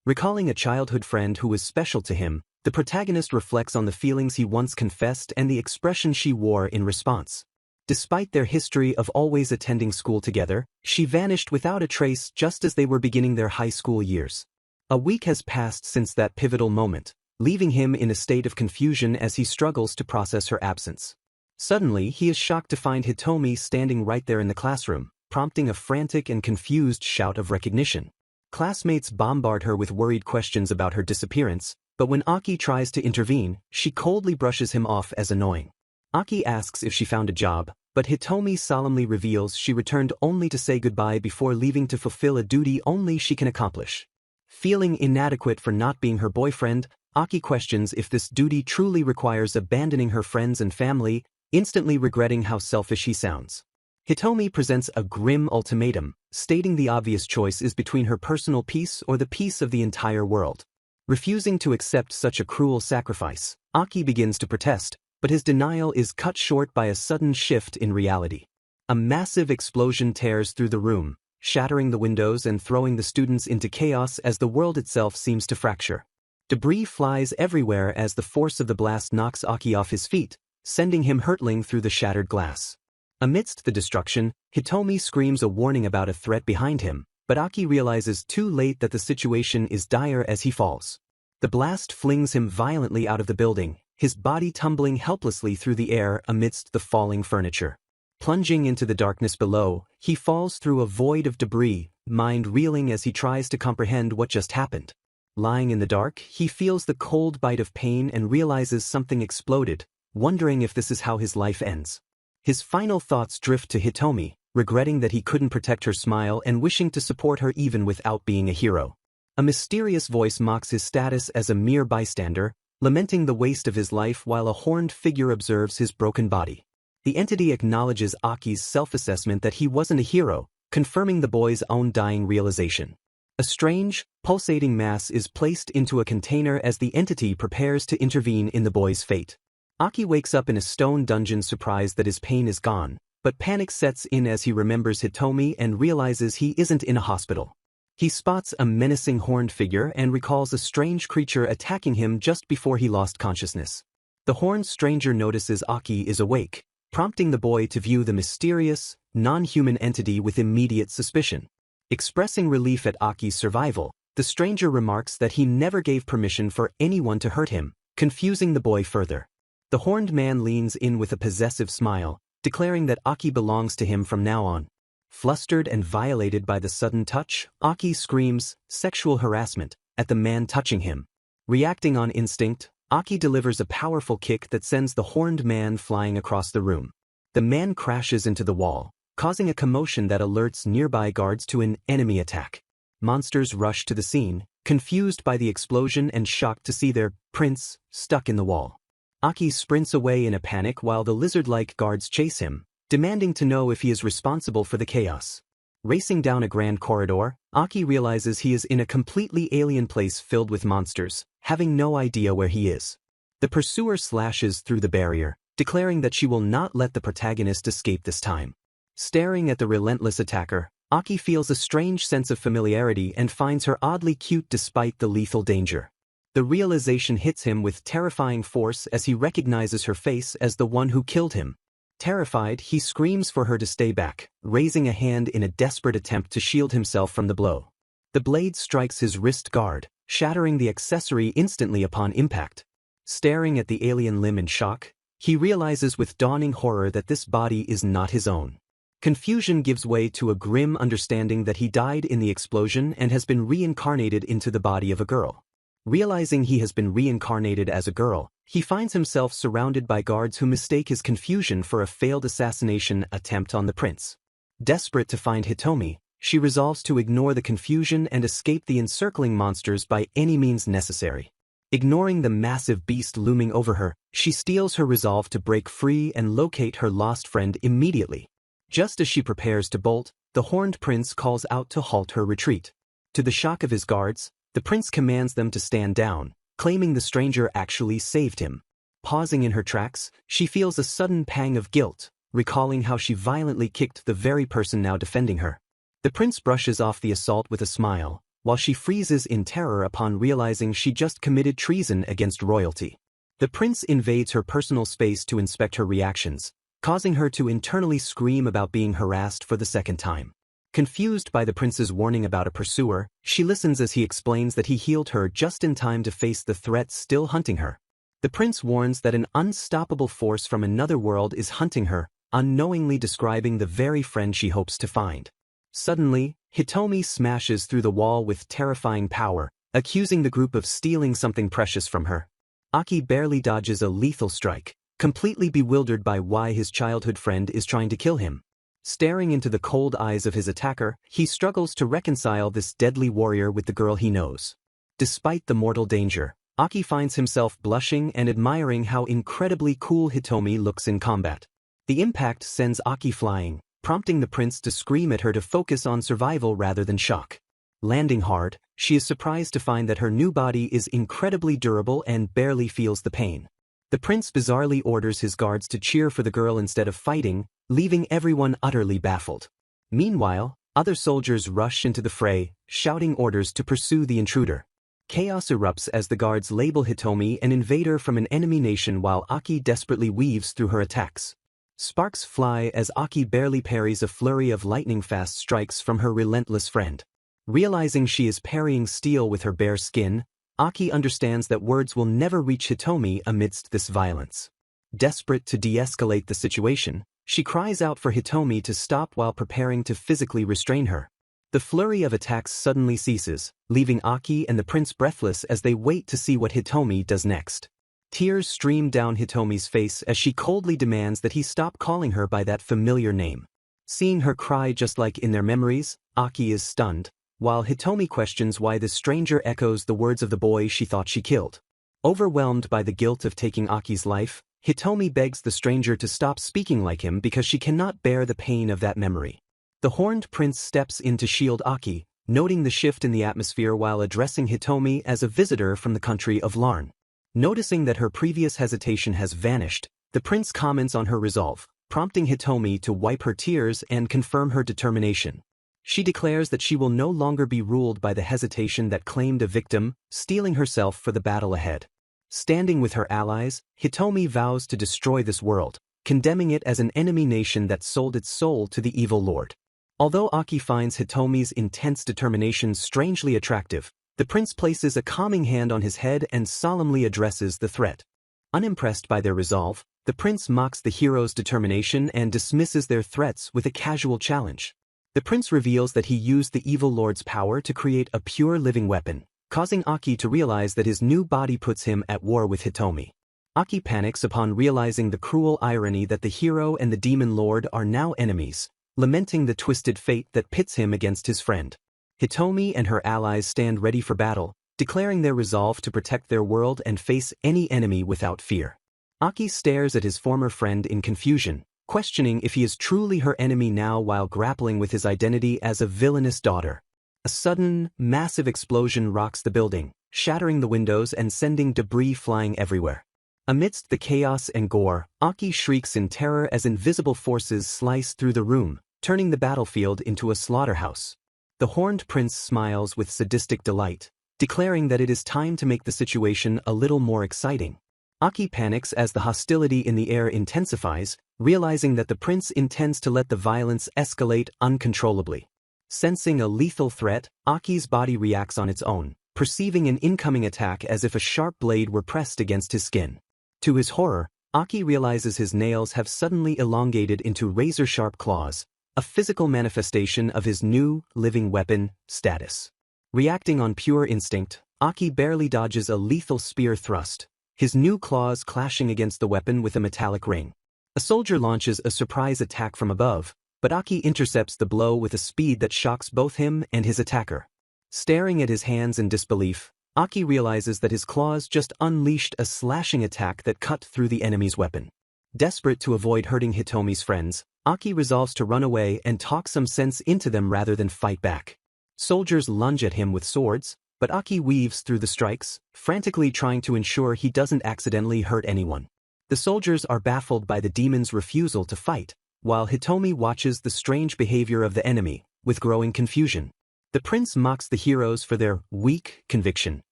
Recalling a childhood friend who was special to him, the protagonist reflects on the feelings he once confessed and the expression she wore in response. Despite their history of always attending school together, she vanished without a trace just as they were beginning their high school years. A week has passed since that pivotal moment, leaving him in a state of confusion as he struggles to process her absence. Suddenly, he is shocked to find Hitomi standing right there in the classroom, prompting a frantic and confused shout of recognition. Classmates bombard her with worried questions about her disappearance, but when Aki tries to intervene, she coldly brushes him off as annoying. Aki asks if she found a job, but Hitomi solemnly reveals she returned only to say goodbye before leaving to fulfill a duty only she can accomplish. Feeling inadequate for not being her boyfriend, Aki questions if this duty truly requires abandoning her friends and family, instantly regretting how selfish he sounds. Hitomi presents a grim ultimatum, stating the obvious choice is between her personal peace or the peace of the entire world. Refusing to accept such a cruel sacrifice, Aki begins to protest, but his denial is cut short by a sudden shift in reality. A massive explosion tears through the room, shattering the windows and throwing the students into chaos as the world itself seems to fracture. Debris flies everywhere as the force of the blast knocks Aki off his feet, sending him hurtling through the shattered glass. Amidst the destruction, Hitomi screams a warning about a threat behind him, but Aki realizes too late that the situation is dire as he falls. The blast flings him violently out of the building, his body tumbling helplessly through the air amidst the falling furniture. Plunging into the darkness below, he falls through a void of debris, mind reeling as he tries to comprehend what just happened. Lying in the dark, he feels the cold bite of pain and realizes something exploded, wondering if this is how his life ends. His final thoughts drift to Hitomi, regretting that he couldn't protect her smile and wishing to support her even without being a hero. A mysterious voice mocks his status as a mere bystander, lamenting the waste of his life while a horned figure observes his broken body. The entity acknowledges Aki's self-assessment that he wasn't a hero, confirming the boy's own dying realization. A strange, pulsating mass is placed into a container as the entity prepares to intervene in the boy's fate. Aki wakes up in a stone dungeon surprised that his pain is gone, but panic sets in as he remembers Hitomi and realizes he isn't in a hospital. He spots a menacing horned figure and recalls a strange creature attacking him just before he lost consciousness. The horned stranger notices Aki is awake, prompting the boy to view the mysterious, non-human entity with immediate suspicion. Expressing relief at Aki's survival, the stranger remarks that he never gave permission for anyone to hurt him, confusing the boy further. The horned man leans in with a possessive smile, declaring that Aki belongs to him from now on. Flustered and violated by the sudden touch, Aki screams, "Sexual harassment," at the man touching him. Reacting on instinct, Aki delivers a powerful kick that sends the horned man flying across the room. The man crashes into the wall, causing a commotion that alerts nearby guards to an enemy attack. Monsters rush to the scene, confused by the explosion and shocked to see their prince stuck in the wall. Aki sprints away in a panic while the lizard-like guards chase him, demanding to know if he is responsible for the chaos. Racing down a grand corridor, Aki realizes he is in a completely alien place filled with monsters, having no idea where he is. The pursuer slashes through the barrier, declaring that she will not let the protagonist escape this time. Staring at the relentless attacker, Aki feels a strange sense of familiarity and finds her oddly cute despite the lethal danger. The realization hits him with terrifying force as he recognizes her face as the one who killed him. Terrified, he screams for her to stay back, raising a hand in a desperate attempt to shield himself from the blow. The blade strikes his wrist guard, shattering the accessory instantly upon impact. Staring at the alien limb in shock, he realizes with dawning horror that this body is not his own. Confusion gives way to a grim understanding that he died in the explosion and has been reincarnated into the body of a girl. Realizing he has been reincarnated as a girl, he finds himself surrounded by guards who mistake his confusion for a failed assassination attempt on the prince. Desperate to find Hitomi, she resolves to ignore the confusion and escape the encircling monsters by any means necessary. Ignoring the massive beast looming over her, she steels her resolve to break free and locate her lost friend immediately. Just as she prepares to bolt, the horned prince calls out to halt her retreat. To the shock of his guards, the prince commands them to stand down, claiming the stranger actually saved him. Pausing in her tracks, she feels a sudden pang of guilt, recalling how she violently kicked the very person now defending her. The prince brushes off the assault with a smile, while she freezes in terror upon realizing she just committed treason against royalty. The prince invades her personal space to inspect her reactions, causing her to internally scream about being harassed for the second time. Confused by the prince's warning about a pursuer, she listens as he explains that he healed her just in time to face the threat still hunting her. The prince warns that an unstoppable force from another world is hunting her, unknowingly describing the very friend she hopes to find. Suddenly, Hitomi smashes through the wall with terrifying power, accusing the group of stealing something precious from her. Aki barely dodges a lethal strike, completely bewildered by why his childhood friend is trying to kill him. Staring into the cold eyes of his attacker, he struggles to reconcile this deadly warrior with the girl he knows. Despite the mortal danger, Aki finds himself blushing and admiring how incredibly cool Hitomi looks in combat. The impact sends Aki flying, prompting the prince to scream at her to focus on survival rather than shock. Landing hard, she is surprised to find that her new body is incredibly durable and barely feels the pain. The prince bizarrely orders his guards to cheer for the girl instead of fighting, leaving everyone utterly baffled. Meanwhile, other soldiers rush into the fray, shouting orders to pursue the intruder. Chaos erupts as the guards label Hitomi an invader from an enemy nation while Aki desperately weaves through her attacks. Sparks fly as Aki barely parries a flurry of lightning-fast strikes from her relentless friend. Realizing she is parrying steel with her bare skin, Aki understands that words will never reach Hitomi amidst this violence. Desperate to de-escalate the situation, she cries out for Hitomi to stop while preparing to physically restrain her. The flurry of attacks suddenly ceases, leaving Aki and the prince breathless as they wait to see what Hitomi does next. Tears stream down Hitomi's face as she coldly demands that he stop calling her by that familiar name. Seeing her cry just like in their memories, Aki is stunned, while Hitomi questions why this stranger echoes the words of the boy she thought she killed. Overwhelmed by the guilt of taking Aki's life, Hitomi begs the stranger to stop speaking like him because she cannot bear the pain of that memory. The horned prince steps in to shield Aki, noting the shift in the atmosphere while addressing Hitomi as a visitor from the country of Larn. Noticing that her previous hesitation has vanished, the prince comments on her resolve, prompting Hitomi to wipe her tears and confirm her determination. She declares that she will no longer be ruled by the hesitation that claimed a victim, steeling herself for the battle ahead. Standing with her allies, Hitomi vows to destroy this world, condemning it as an enemy nation that sold its soul to the evil lord. Although Aki finds Hitomi's intense determination strangely attractive, the prince places a calming hand on his head and solemnly addresses the threat. Unimpressed by their resolve, the prince mocks the hero's determination and dismisses their threats with a casual challenge. The prince reveals that he used the evil lord's power to create a pure living weapon, causing Aki to realize that his new body puts him at war with Hitomi. Aki panics upon realizing the cruel irony that the hero and the demon lord are now enemies, lamenting the twisted fate that pits him against his friend. Hitomi and her allies stand ready for battle, declaring their resolve to protect their world and face any enemy without fear. Aki stares at his former friend in confusion, questioning if he is truly her enemy now while grappling with his identity as a villainous daughter. A sudden, massive explosion rocks the building, shattering the windows and sending debris flying everywhere. Amidst the chaos and gore, Aki shrieks in terror as invisible forces slice through the room, turning the battlefield into a slaughterhouse. The horned prince smiles with sadistic delight, declaring that it is time to make the situation a little more exciting. Aki panics as the hostility in the air intensifies, realizing that the prince intends to let the violence escalate uncontrollably. Sensing a lethal threat, Aki's body reacts on its own, perceiving an incoming attack as if a sharp blade were pressed against his skin. To his horror, Aki realizes his nails have suddenly elongated into razor-sharp claws, a physical manifestation of his new, living weapon, status. Reacting on pure instinct, Aki barely dodges a lethal spear thrust, his new claws clashing against the weapon with a metallic ring. A soldier launches a surprise attack from above, but Aki intercepts the blow with a speed that shocks both him and his attacker. Staring at his hands in disbelief, Aki realizes that his claws just unleashed a slashing attack that cut through the enemy's weapon. Desperate to avoid hurting Hitomi's friends, Aki resolves to run away and talk some sense into them rather than fight back. Soldiers lunge at him with swords, but Aki weaves through the strikes, frantically trying to ensure he doesn't accidentally hurt anyone. The soldiers are baffled by the demon's refusal to fight, while Hitomi watches the strange behavior of the enemy, with growing confusion. The The prince mocks the heroes for their weak conviction,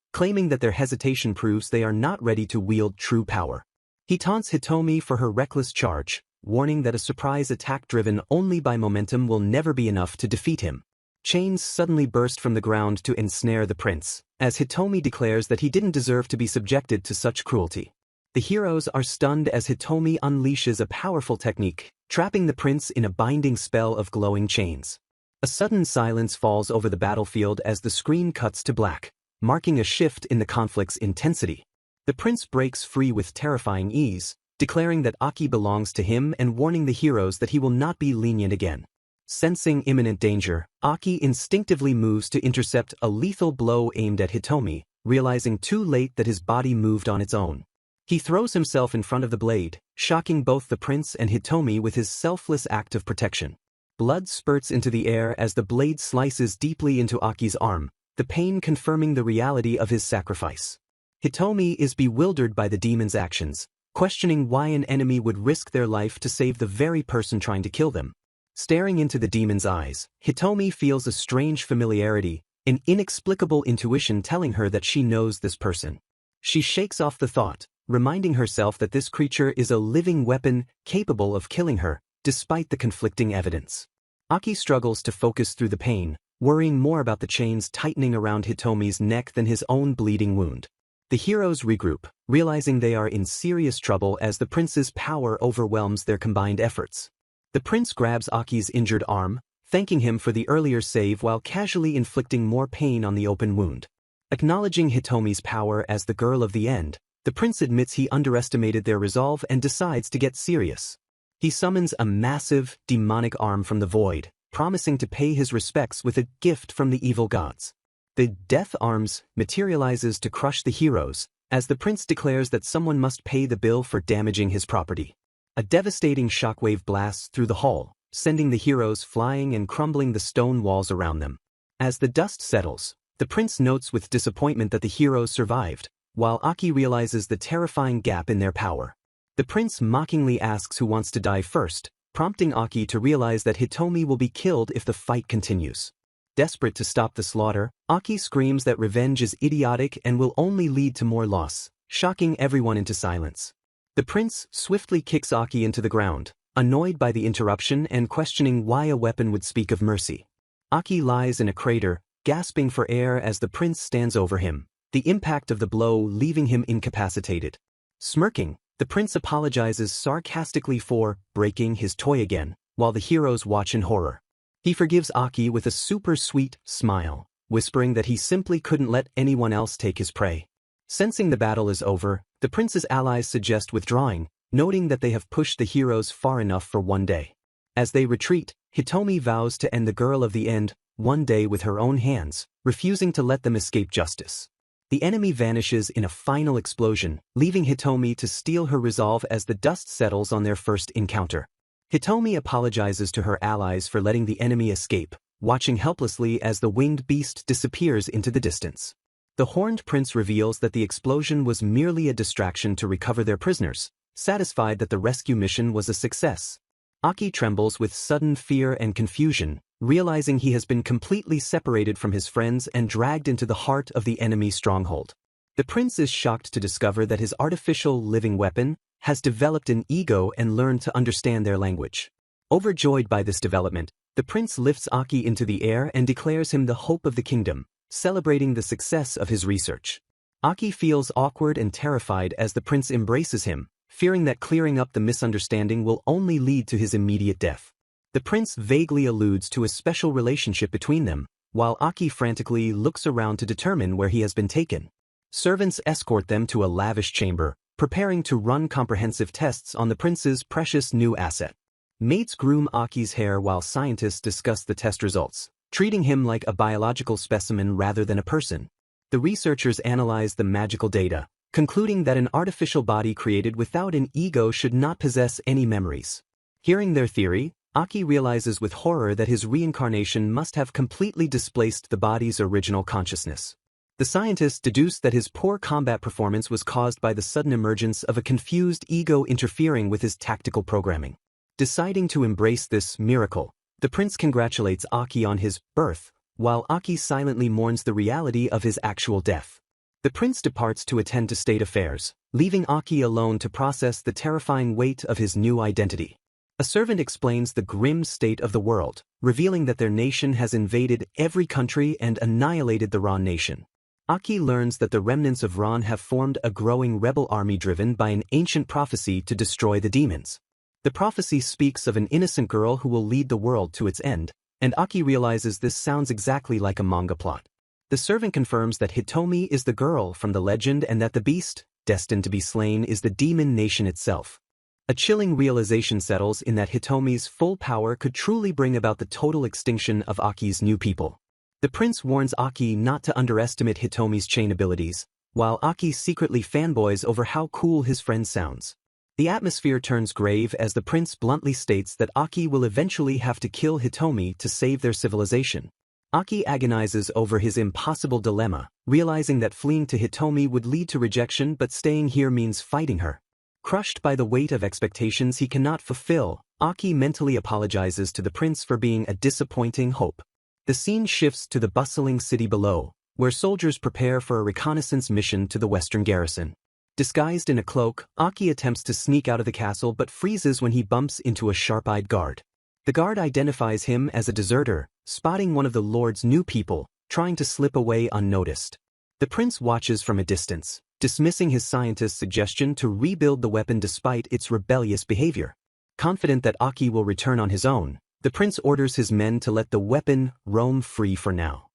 claiming that their hesitation proves they are not ready to wield true power. He taunts Hitomi for her reckless charge, warning that a surprise attack driven only by momentum will never be enough to defeat him. Chains suddenly burst from the ground to ensnare the prince, as Hitomi declares that he didn't deserve to be subjected to such cruelty. The heroes are stunned as Hitomi unleashes a powerful technique, trapping the prince in a binding spell of glowing chains. A sudden silence falls over the battlefield as the screen cuts to black, marking a shift in the conflict's intensity. The prince breaks free with terrifying ease, declaring that Aki belongs to him and warning the heroes that he will not be lenient again. Sensing imminent danger, Aki instinctively moves to intercept a lethal blow aimed at Hitomi, realizing too late that his body moved on its own. He throws himself in front of the blade, shocking both the prince and Hitomi with his selfless act of protection. Blood spurts into the air as the blade slices deeply into Aki's arm, the pain confirming the reality of his sacrifice. Hitomi is bewildered by the demon's actions, questioning why an enemy would risk their life to save the very person trying to kill them. Staring into the demon's eyes, Hitomi feels a strange familiarity, an inexplicable intuition telling her that she knows this person. She shakes off the thought, reminding herself that this creature is a living weapon capable of killing her, despite the conflicting evidence. Aki struggles to focus through the pain, worrying more about the chains tightening around Hitomi's neck than his own bleeding wound. The heroes regroup, realizing they are in serious trouble as the prince's power overwhelms their combined efforts. The prince grabs Aki's injured arm, thanking him for the earlier save while casually inflicting more pain on the open wound. Acknowledging Hitomi's power as the girl of the end, the prince admits he underestimated their resolve and decides to get serious. He summons a massive, demonic arm from the void, promising to pay his respects with a gift from the evil gods. The Death Arms materializes to crush the heroes, as the prince declares that someone must pay the bill for damaging his property. A devastating shockwave blasts through the hall, sending the heroes flying and crumbling the stone walls around them. As the dust settles, the prince notes with disappointment that the heroes survived, while Aki realizes the terrifying gap in their power. The prince mockingly asks who wants to die first, prompting Aki to realize that Hitomi will be killed if the fight continues. Desperate to stop the slaughter, Aki screams that revenge is idiotic and will only lead to more loss, shocking everyone into silence. The prince swiftly kicks Aki into the ground, annoyed by the interruption and questioning why a weapon would speak of mercy. Aki lies in a crater, gasping for air as the prince stands over him, the impact of the blow leaving him incapacitated. Smirking, the prince apologizes sarcastically for breaking his toy again, while the heroes watch in horror. He forgives Aki with a super sweet smile, whispering that he simply couldn't let anyone else take his prey. Sensing the battle is over, the prince's allies suggest withdrawing, noting that they have pushed the heroes far enough for one day. As they retreat, Hitomi vows to end the girl of the end one day with her own hands, refusing to let them escape justice. The enemy vanishes in a final explosion, leaving Hitomi to steel her resolve as the dust settles on their first encounter. Hitomi apologizes to her allies for letting the enemy escape, watching helplessly as the winged beast disappears into the distance. The Horned Prince reveals that the explosion was merely a distraction to recover their prisoners, satisfied that the rescue mission was a success. Aki trembles with sudden fear and confusion, realizing he has been completely separated from his friends and dragged into the heart of the enemy stronghold. The prince is shocked to discover that his artificial living weapon has developed an ego and learned to understand their language. Overjoyed by this development, the prince lifts Aki into the air and declares him the hope of the kingdom, celebrating the success of his research. Aki feels awkward and terrified as the prince embraces him, fearing that clearing up the misunderstanding will only lead to his immediate death. The prince vaguely alludes to a special relationship between them, while Aki frantically looks around to determine where he has been taken. Servants escort them to a lavish chamber, preparing to run comprehensive tests on the prince's precious new asset. Mates groom Aki's hair while scientists discuss the test results, treating him like a biological specimen rather than a person. The researchers analyze the magical data, concluding that an artificial body created without an ego should not possess any memories. Hearing their theory, Aki realizes with horror that his reincarnation must have completely displaced the body's original consciousness. The scientists deduce that his poor combat performance was caused by the sudden emergence of a confused ego interfering with his tactical programming. Deciding to embrace this miracle, the prince congratulates Aki on his birth, while Aki silently mourns the reality of his actual death. The prince departs to attend to state affairs, leaving Aki alone to process the terrifying weight of his new identity. A servant explains the grim state of the world, revealing that their nation has invaded every country and annihilated the Ran nation. Aki learns that the remnants of Ran have formed a growing rebel army driven by an ancient prophecy to destroy the demons. The prophecy speaks of an innocent girl who will lead the world to its end, and Aki realizes this sounds exactly like a manga plot. The servant confirms that Hitomi is the girl from the legend and that the beast, destined to be slain, is the demon nation itself. A chilling realization settles in that Hitomi's full power could truly bring about the total extinction of Aki's new people. The prince warns Aki not to underestimate Hitomi's chain abilities, while Aki secretly fanboys over how cool his friend sounds. The atmosphere turns grave as the prince bluntly states that Aki will eventually have to kill Hitomi to save their civilization. Aki agonizes over his impossible dilemma, realizing that fleeing to Hitomi would lead to rejection but staying here means fighting her. Crushed by the weight of expectations he cannot fulfill, Aki mentally apologizes to the prince for being a disappointing hope. The scene shifts to the bustling city below, where soldiers prepare for a reconnaissance mission to the western garrison. Disguised in a cloak, Aki attempts to sneak out of the castle but freezes when he bumps into a sharp-eyed guard. The guard identifies him as a deserter, spotting one of the Lord's new people, trying to slip away unnoticed. The prince watches from a distance, dismissing his scientist's suggestion to rebuild the weapon despite its rebellious behavior. Confident that Aki will return on his own, the prince orders his men to let the weapon roam free for now.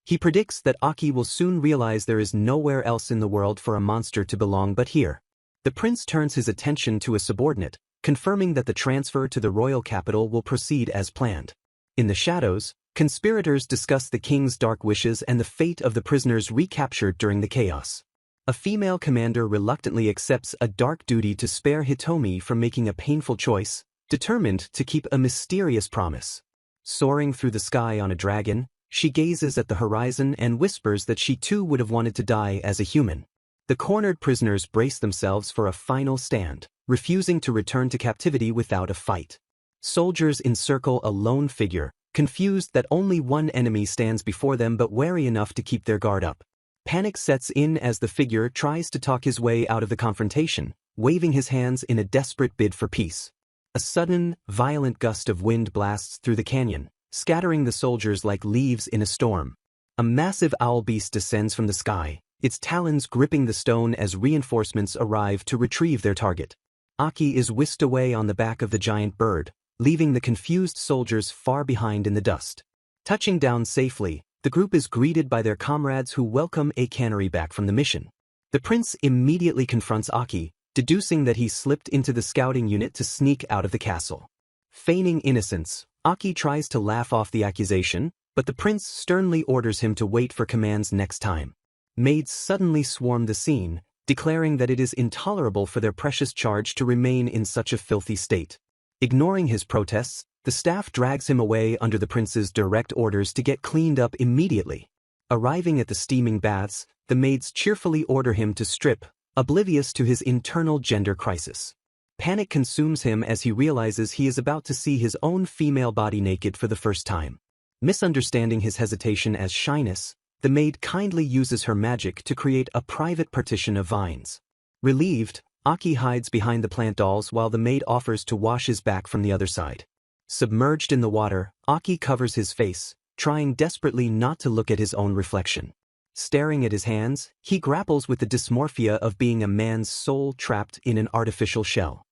He predicts that Aki will soon realize there is nowhere else in the world for a monster to belong but here. The prince turns his attention to a subordinate, confirming that the transfer to the royal capital will proceed as planned. In the shadows, conspirators discuss the king's dark wishes and the fate of the prisoners recaptured during the chaos. A female commander reluctantly accepts a dark duty to spare Hitomi from making a painful choice, determined to keep a mysterious promise. Soaring through the sky on a dragon, she gazes at the horizon and whispers that she too would have wanted to die as a human. The cornered prisoners brace themselves for a final stand, refusing to return to captivity without a fight. Soldiers encircle a lone figure, confused that only one enemy stands before them but wary enough to keep their guard up. Panic sets in as the figure tries to talk his way out of the confrontation, waving his hands in a desperate bid for peace. A sudden, violent gust of wind blasts through the canyon, scattering the soldiers like leaves in a storm. A massive owl beast descends from the sky, its talons gripping the stone as reinforcements arrive to retrieve their target. Aki is whisked away on the back of the giant bird, leaving the confused soldiers far behind in the dust. Touching down safely, the group is greeted by their comrades who welcome a canary back from the mission. The prince immediately confronts Aki, deducing that he slipped into the scouting unit to sneak out of the castle. Feigning innocence, Aki tries to laugh off the accusation, but the prince sternly orders him to wait for commands next time. Maids suddenly swarm the scene, declaring that it is intolerable for their precious charge to remain in such a filthy state. Ignoring his protests, the staff drags him away under the prince's direct orders to get cleaned up immediately. Arriving at the steaming baths, the maids cheerfully order him to strip, oblivious to his internal gender crisis. Panic consumes him as he realizes he is about to see his own female body naked for the first time. Misunderstanding his hesitation as shyness, the maid kindly uses her magic to create a private partition of vines. Relieved, Aki hides behind the plant dolls while the maid offers to wash his back from the other side. Submerged in the water, Aki covers his face, trying desperately not to look at his own reflection. Staring at his hands, he grapples with the dysmorphia of being a man's soul trapped in an artificial shell.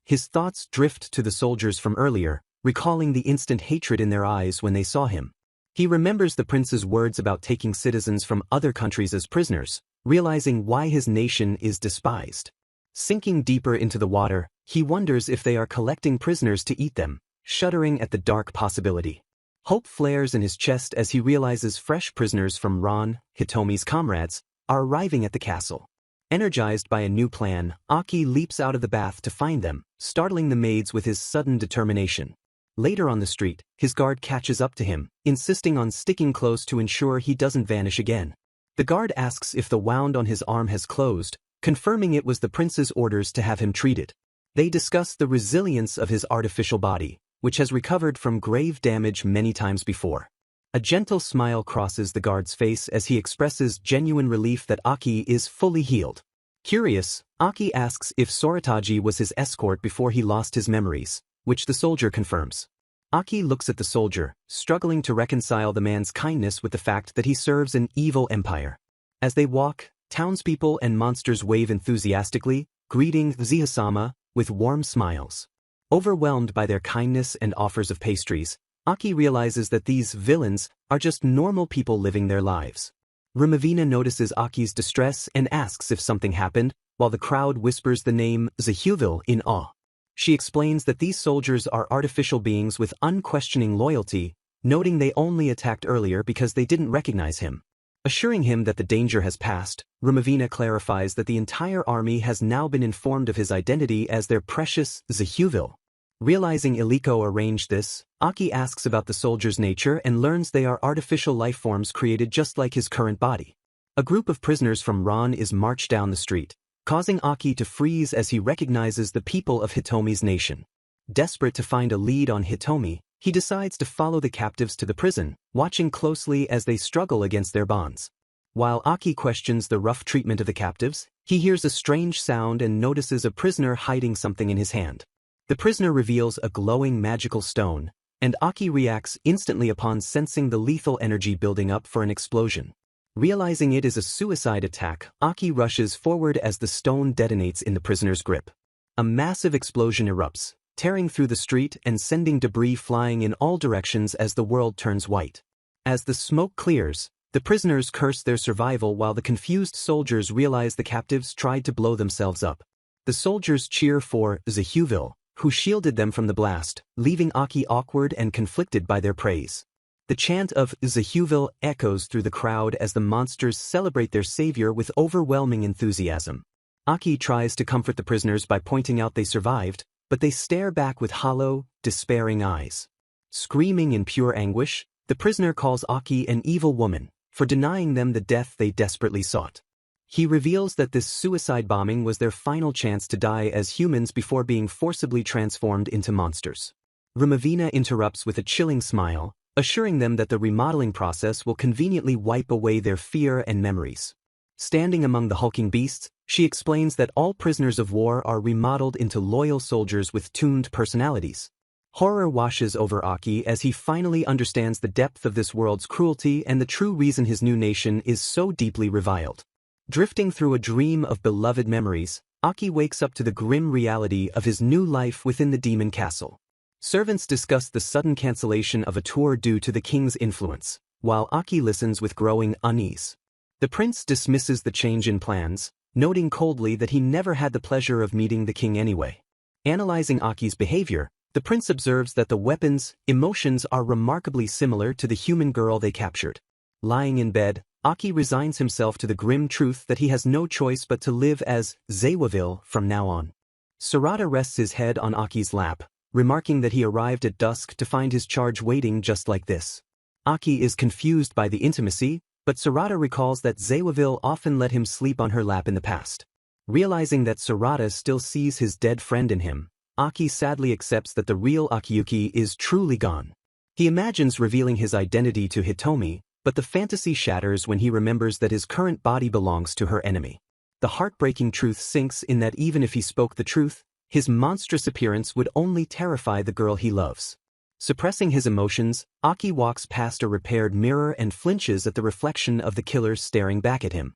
His thoughts drift to the soldiers from earlier, recalling the instant hatred in their eyes when they saw him. He remembers the prince's words about taking citizens from other countries as prisoners, realizing why his nation is despised. Sinking deeper into the water, he wonders if they are collecting prisoners to eat them, shuddering at the dark possibility. Hope flares in his chest as he realizes fresh prisoners from Ran, Hitomi's comrades, are arriving at the castle. Energized by a new plan, Aki leaps out of the bath to find them, startling the maids with his sudden determination. Later on the street, his guard catches up to him, insisting on sticking close to ensure he doesn't vanish again. The guard asks if the wound on his arm has closed, confirming it was the prince's orders to have him treated. They discuss the resilience of his artificial body, which has recovered from grave damage many times before. A gentle smile crosses the guard's face as he expresses genuine relief that Aki is fully healed. Curious, Aki asks if Sorataji was his escort before he lost his memories, which the soldier confirms. Aki looks at the soldier, struggling to reconcile the man's kindness with the fact that he serves an evil empire. As they walk, townspeople and monsters wave enthusiastically, greeting Zihasama with warm smiles. Overwhelmed by their kindness and offers of pastries, Aki realizes that these villains are just normal people living their lives. Rumavina notices Aki's distress and asks if something happened, while the crowd whispers the name Zehuvil in awe. She explains that these soldiers are artificial beings with unquestioning loyalty, noting they only attacked earlier because they didn't recognize him. Assuring him that the danger has passed, Rumavina clarifies that the entire army has now been informed of his identity as their precious Zehuvil. Realizing Iliko arranged this, Aki asks about the soldiers' nature and learns they are artificial life forms created just like his current body. A group of prisoners from Ran is marched down the street, causing Aki to freeze as he recognizes the people of Hitomi's nation. Desperate to find a lead on Hitomi, he decides to follow the captives to the prison, watching closely as they struggle against their bonds. While Aki questions the rough treatment of the captives, he hears a strange sound and notices a prisoner hiding something in his hand. The prisoner reveals a glowing magical stone, and Aki reacts instantly upon sensing the lethal energy building up for an explosion. Realizing it is a suicide attack, Aki rushes forward as the stone detonates in the prisoner's grip. A massive explosion erupts, tearing through the street and sending debris flying in all directions as the world turns white. As the smoke clears, the prisoners curse their survival while the confused soldiers realize the captives tried to blow themselves up. The soldiers cheer for Zehuvil, who shielded them from the blast, leaving Aki awkward and conflicted by their praise. The chant of Zehuvil echoes through the crowd as the monsters celebrate their savior with overwhelming enthusiasm. Aki tries to comfort the prisoners by pointing out they survived, but they stare back with hollow, despairing eyes. Screaming in pure anguish, the prisoner calls Aki an evil woman for denying them the death they desperately sought. He reveals that this suicide bombing was their final chance to die as humans before being forcibly transformed into monsters. Rumavina interrupts with a chilling smile, assuring them that the remodeling process will conveniently wipe away their fear and memories. Standing among the hulking beasts, she explains that all prisoners of war are remodeled into loyal soldiers with tuned personalities. Horror washes over Aki as he finally understands the depth of this world's cruelty and the true reason his new nation is so deeply reviled. Drifting through a dream of beloved memories, Aki wakes up to the grim reality of his new life within the demon castle. Servants discuss the sudden cancellation of a tour due to the king's influence, while Aki listens with growing unease. The prince dismisses the change in plans, noting coldly that he never had the pleasure of meeting the king anyway. Analyzing Aki's behavior, the prince observes that the weapon's emotions are remarkably similar to the human girl they captured. Lying in bed, Aki resigns himself to the grim truth that he has no choice but to live as Zehuvil from now on. Sarada rests his head on Aki's lap, remarking that he arrived at dusk to find his charge waiting just like this. Aki is confused by the intimacy, but Sarada recalls that Zehuvil often let him sleep on her lap in the past. Realizing that Sarada still sees his dead friend in him, Aki sadly accepts that the real Akiyuki is truly gone. He imagines revealing his identity to Hitomi, but the fantasy shatters when he remembers that his current body belongs to her enemy. The heartbreaking truth sinks in that even if he spoke the truth, his monstrous appearance would only terrify the girl he loves. Suppressing his emotions, Aki walks past a repaired mirror and flinches at the reflection of the killer staring back at him.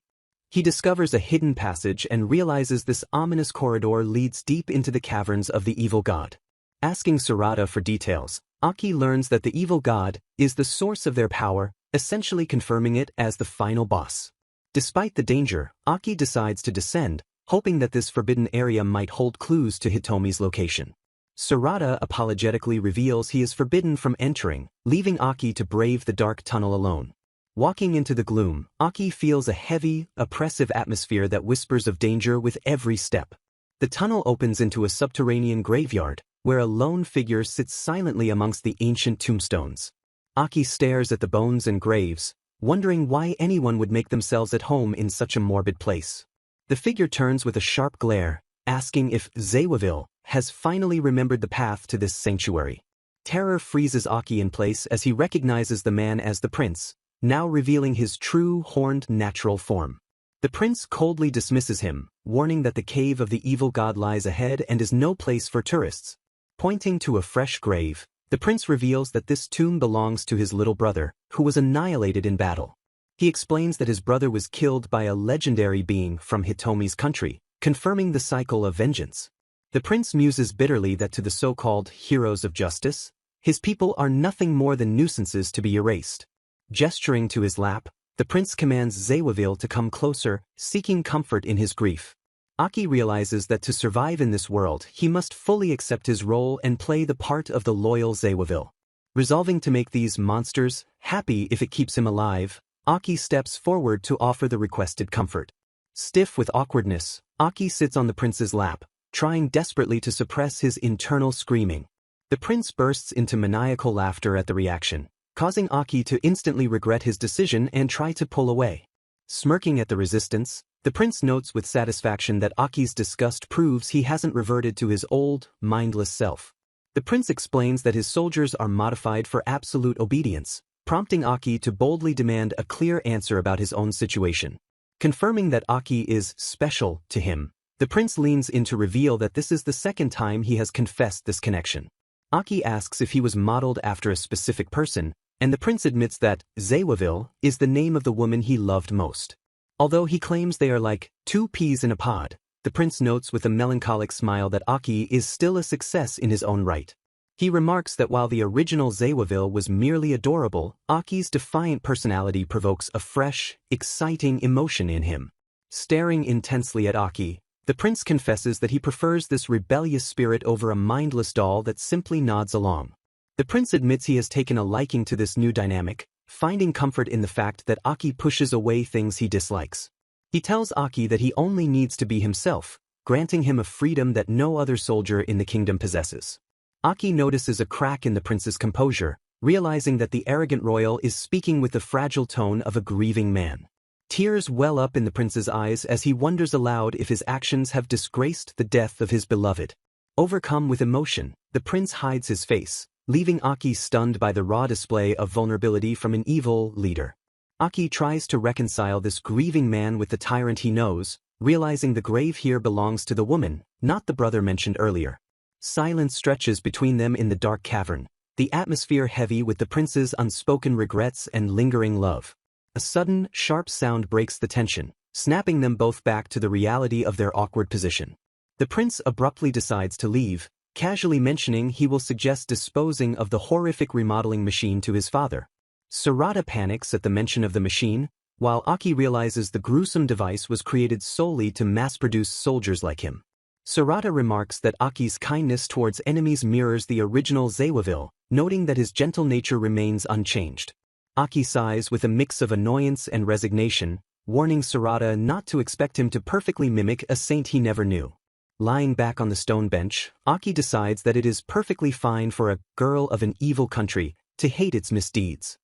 He discovers a hidden passage and realizes this ominous corridor leads deep into the caverns of the evil god. Asking Sarada for details, Aki learns that the evil god is the source of their power, essentially confirming it as the final boss. Despite the danger, Aki decides to descend, hoping that this forbidden area might hold clues to Hitomi's location. Sarada apologetically reveals he is forbidden from entering, leaving Aki to brave the dark tunnel alone. Walking into the gloom, Aki feels a heavy, oppressive atmosphere that whispers of danger with every step. The tunnel opens into a subterranean graveyard, where a lone figure sits silently amongst the ancient tombstones. Aki stares at the bones and graves, wondering why anyone would make themselves at home in such a morbid place. The figure turns with a sharp glare, asking if Zehuvil has finally remembered the path to this sanctuary. Terror freezes Aki in place as he recognizes the man as the prince, now revealing his true horned natural form. The prince coldly dismisses him, warning that the cave of the evil god lies ahead and is no place for tourists. Pointing to a fresh grave, the prince reveals that this tomb belongs to his little brother, who was annihilated in battle. He explains that his brother was killed by a legendary being from Hitomi's country, confirming the cycle of vengeance. The prince muses bitterly that to the so-called heroes of justice, his people are nothing more than nuisances to be erased. Gesturing to his lap, the prince commands Zewaville to come closer, seeking comfort in his grief. Aki realizes that to survive in this world he must fully accept his role and play the part of the loyal Zewaville. Resolving to make these monsters happy if it keeps him alive, Aki steps forward to offer the requested comfort. Stiff with awkwardness, Aki sits on the prince's lap, trying desperately to suppress his internal screaming. The prince bursts into maniacal laughter at the reaction, causing Aki to instantly regret his decision and try to pull away. Smirking at the resistance, the prince notes with satisfaction that Aki's disgust proves he hasn't reverted to his old, mindless self. The prince explains that his soldiers are modified for absolute obedience, prompting Aki to boldly demand a clear answer about his own situation. Confirming that Aki is special to him, the prince leans in to reveal that this is the second time he has confessed this connection. Aki asks if he was modeled after a specific person, and the prince admits that Zewaville is the name of the woman he loved most. Although he claims they are like two peas in a pod, the prince notes with a melancholic smile that Aki is still a success in his own right. He remarks that while the original Zewaville was merely adorable, Aki's defiant personality provokes a fresh, exciting emotion in him. Staring intensely at Aki, the prince confesses that he prefers this rebellious spirit over a mindless doll that simply nods along. The prince admits he has taken a liking to this new dynamic, finding comfort in the fact that Aki pushes away things he dislikes. He tells Aki that he only needs to be himself, granting him a freedom that no other soldier in the kingdom possesses. Aki notices a crack in the prince's composure, realizing that the arrogant royal is speaking with the fragile tone of a grieving man. Tears well up in the prince's eyes as he wonders aloud if his actions have disgraced the death of his beloved. Overcome with emotion, the prince hides his face, leaving Aki stunned by the raw display of vulnerability from an evil leader. Aki tries to reconcile this grieving man with the tyrant he knows, realizing the grave here belongs to the woman, not the brother mentioned earlier. Silence stretches between them in the dark cavern, the atmosphere heavy with the prince's unspoken regrets and lingering love. A sudden, sharp sound breaks the tension, snapping them both back to the reality of their awkward position. The prince abruptly decides to leave, casually mentioning he will suggest disposing of the horrific remodeling machine to his father. Sarada panics at the mention of the machine, while Aki realizes the gruesome device was created solely to mass-produce soldiers like him. Sarada remarks that Aki's kindness towards enemies mirrors the original Zewaville, noting that his gentle nature remains unchanged. Aki sighs with a mix of annoyance and resignation, warning Sarada not to expect him to perfectly mimic a saint he never knew. Lying back on the stone bench, Aki decides that it is perfectly fine for a girl of an evil country to hate its misdeeds.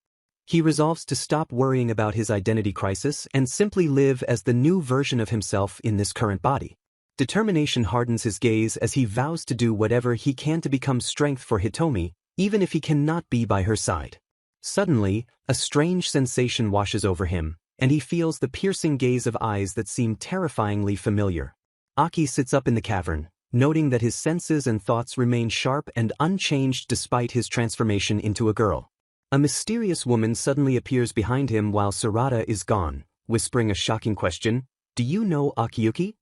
He resolves to stop worrying about his identity crisis and simply live as the new version of himself in this current body. Determination hardens his gaze as he vows to do whatever he can to become strength for Hitomi, even if he cannot be by her side. Suddenly, a strange sensation washes over him, and he feels the piercing gaze of eyes that seem terrifyingly familiar. Aki sits up in the cavern, noting that his senses and thoughts remain sharp and unchanged despite his transformation into a girl. A mysterious woman suddenly appears behind him while Sarada is gone, whispering a shocking question, "Do you know Akiyuki?"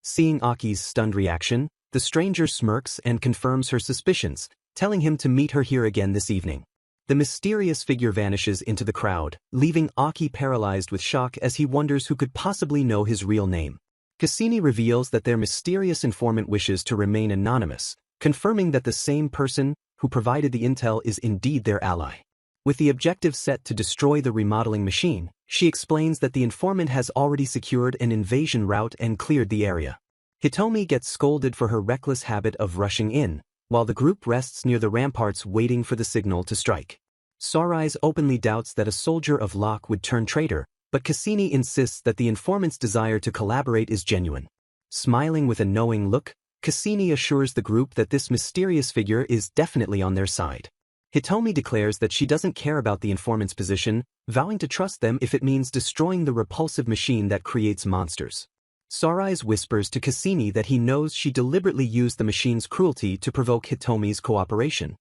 Seeing Aki's stunned reaction, the stranger smirks and confirms her suspicions, telling him to meet her here again this evening. The mysterious figure vanishes into the crowd, leaving Aki paralyzed with shock as he wonders who could possibly know his real name. Cassini reveals that their mysterious informant wishes to remain anonymous, confirming that the same person who provided the intel is indeed their ally. With the objective set to destroy the remodeling machine, she explains that the informant has already secured an invasion route and cleared the area. Hitomi gets scolded for her reckless habit of rushing in, while the group rests near the ramparts waiting for the signal to strike. Sarais openly doubts that a soldier of Locke would turn traitor, but Cassini insists that the informant's desire to collaborate is genuine. Smiling with a knowing look, Cassini assures the group that this mysterious figure is definitely on their side. Hitomi declares that she doesn't care about the informant's position, vowing to trust them if it means destroying the repulsive machine that creates monsters. Sarais whispers to Cassini that he knows she deliberately used the machine's cruelty to provoke Hitomi's cooperation.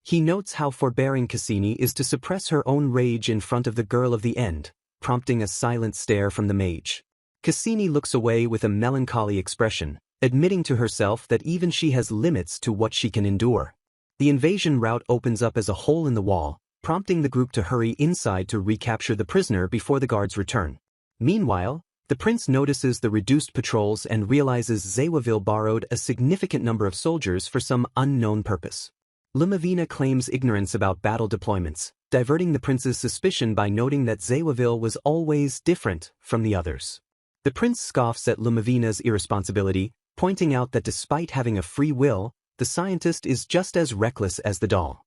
He notes how forbearing Cassini is to suppress her own rage in front of the girl of the end, prompting a silent stare from the mage. Cassini looks away with a melancholy expression, admitting to herself that even she has limits to what she can endure. The invasion route opens up as a hole in the wall, prompting the group to hurry inside to recapture the prisoner before the guards return. Meanwhile, the prince notices the reduced patrols and realizes Zewaville borrowed a significant number of soldiers for some unknown purpose. Limavina claims ignorance about battle deployments, diverting the prince's suspicion by noting that Zewaville was always different from the others. The prince scoffs at Limavina's irresponsibility, pointing out that despite having a free will, the scientist is just as reckless as the doll.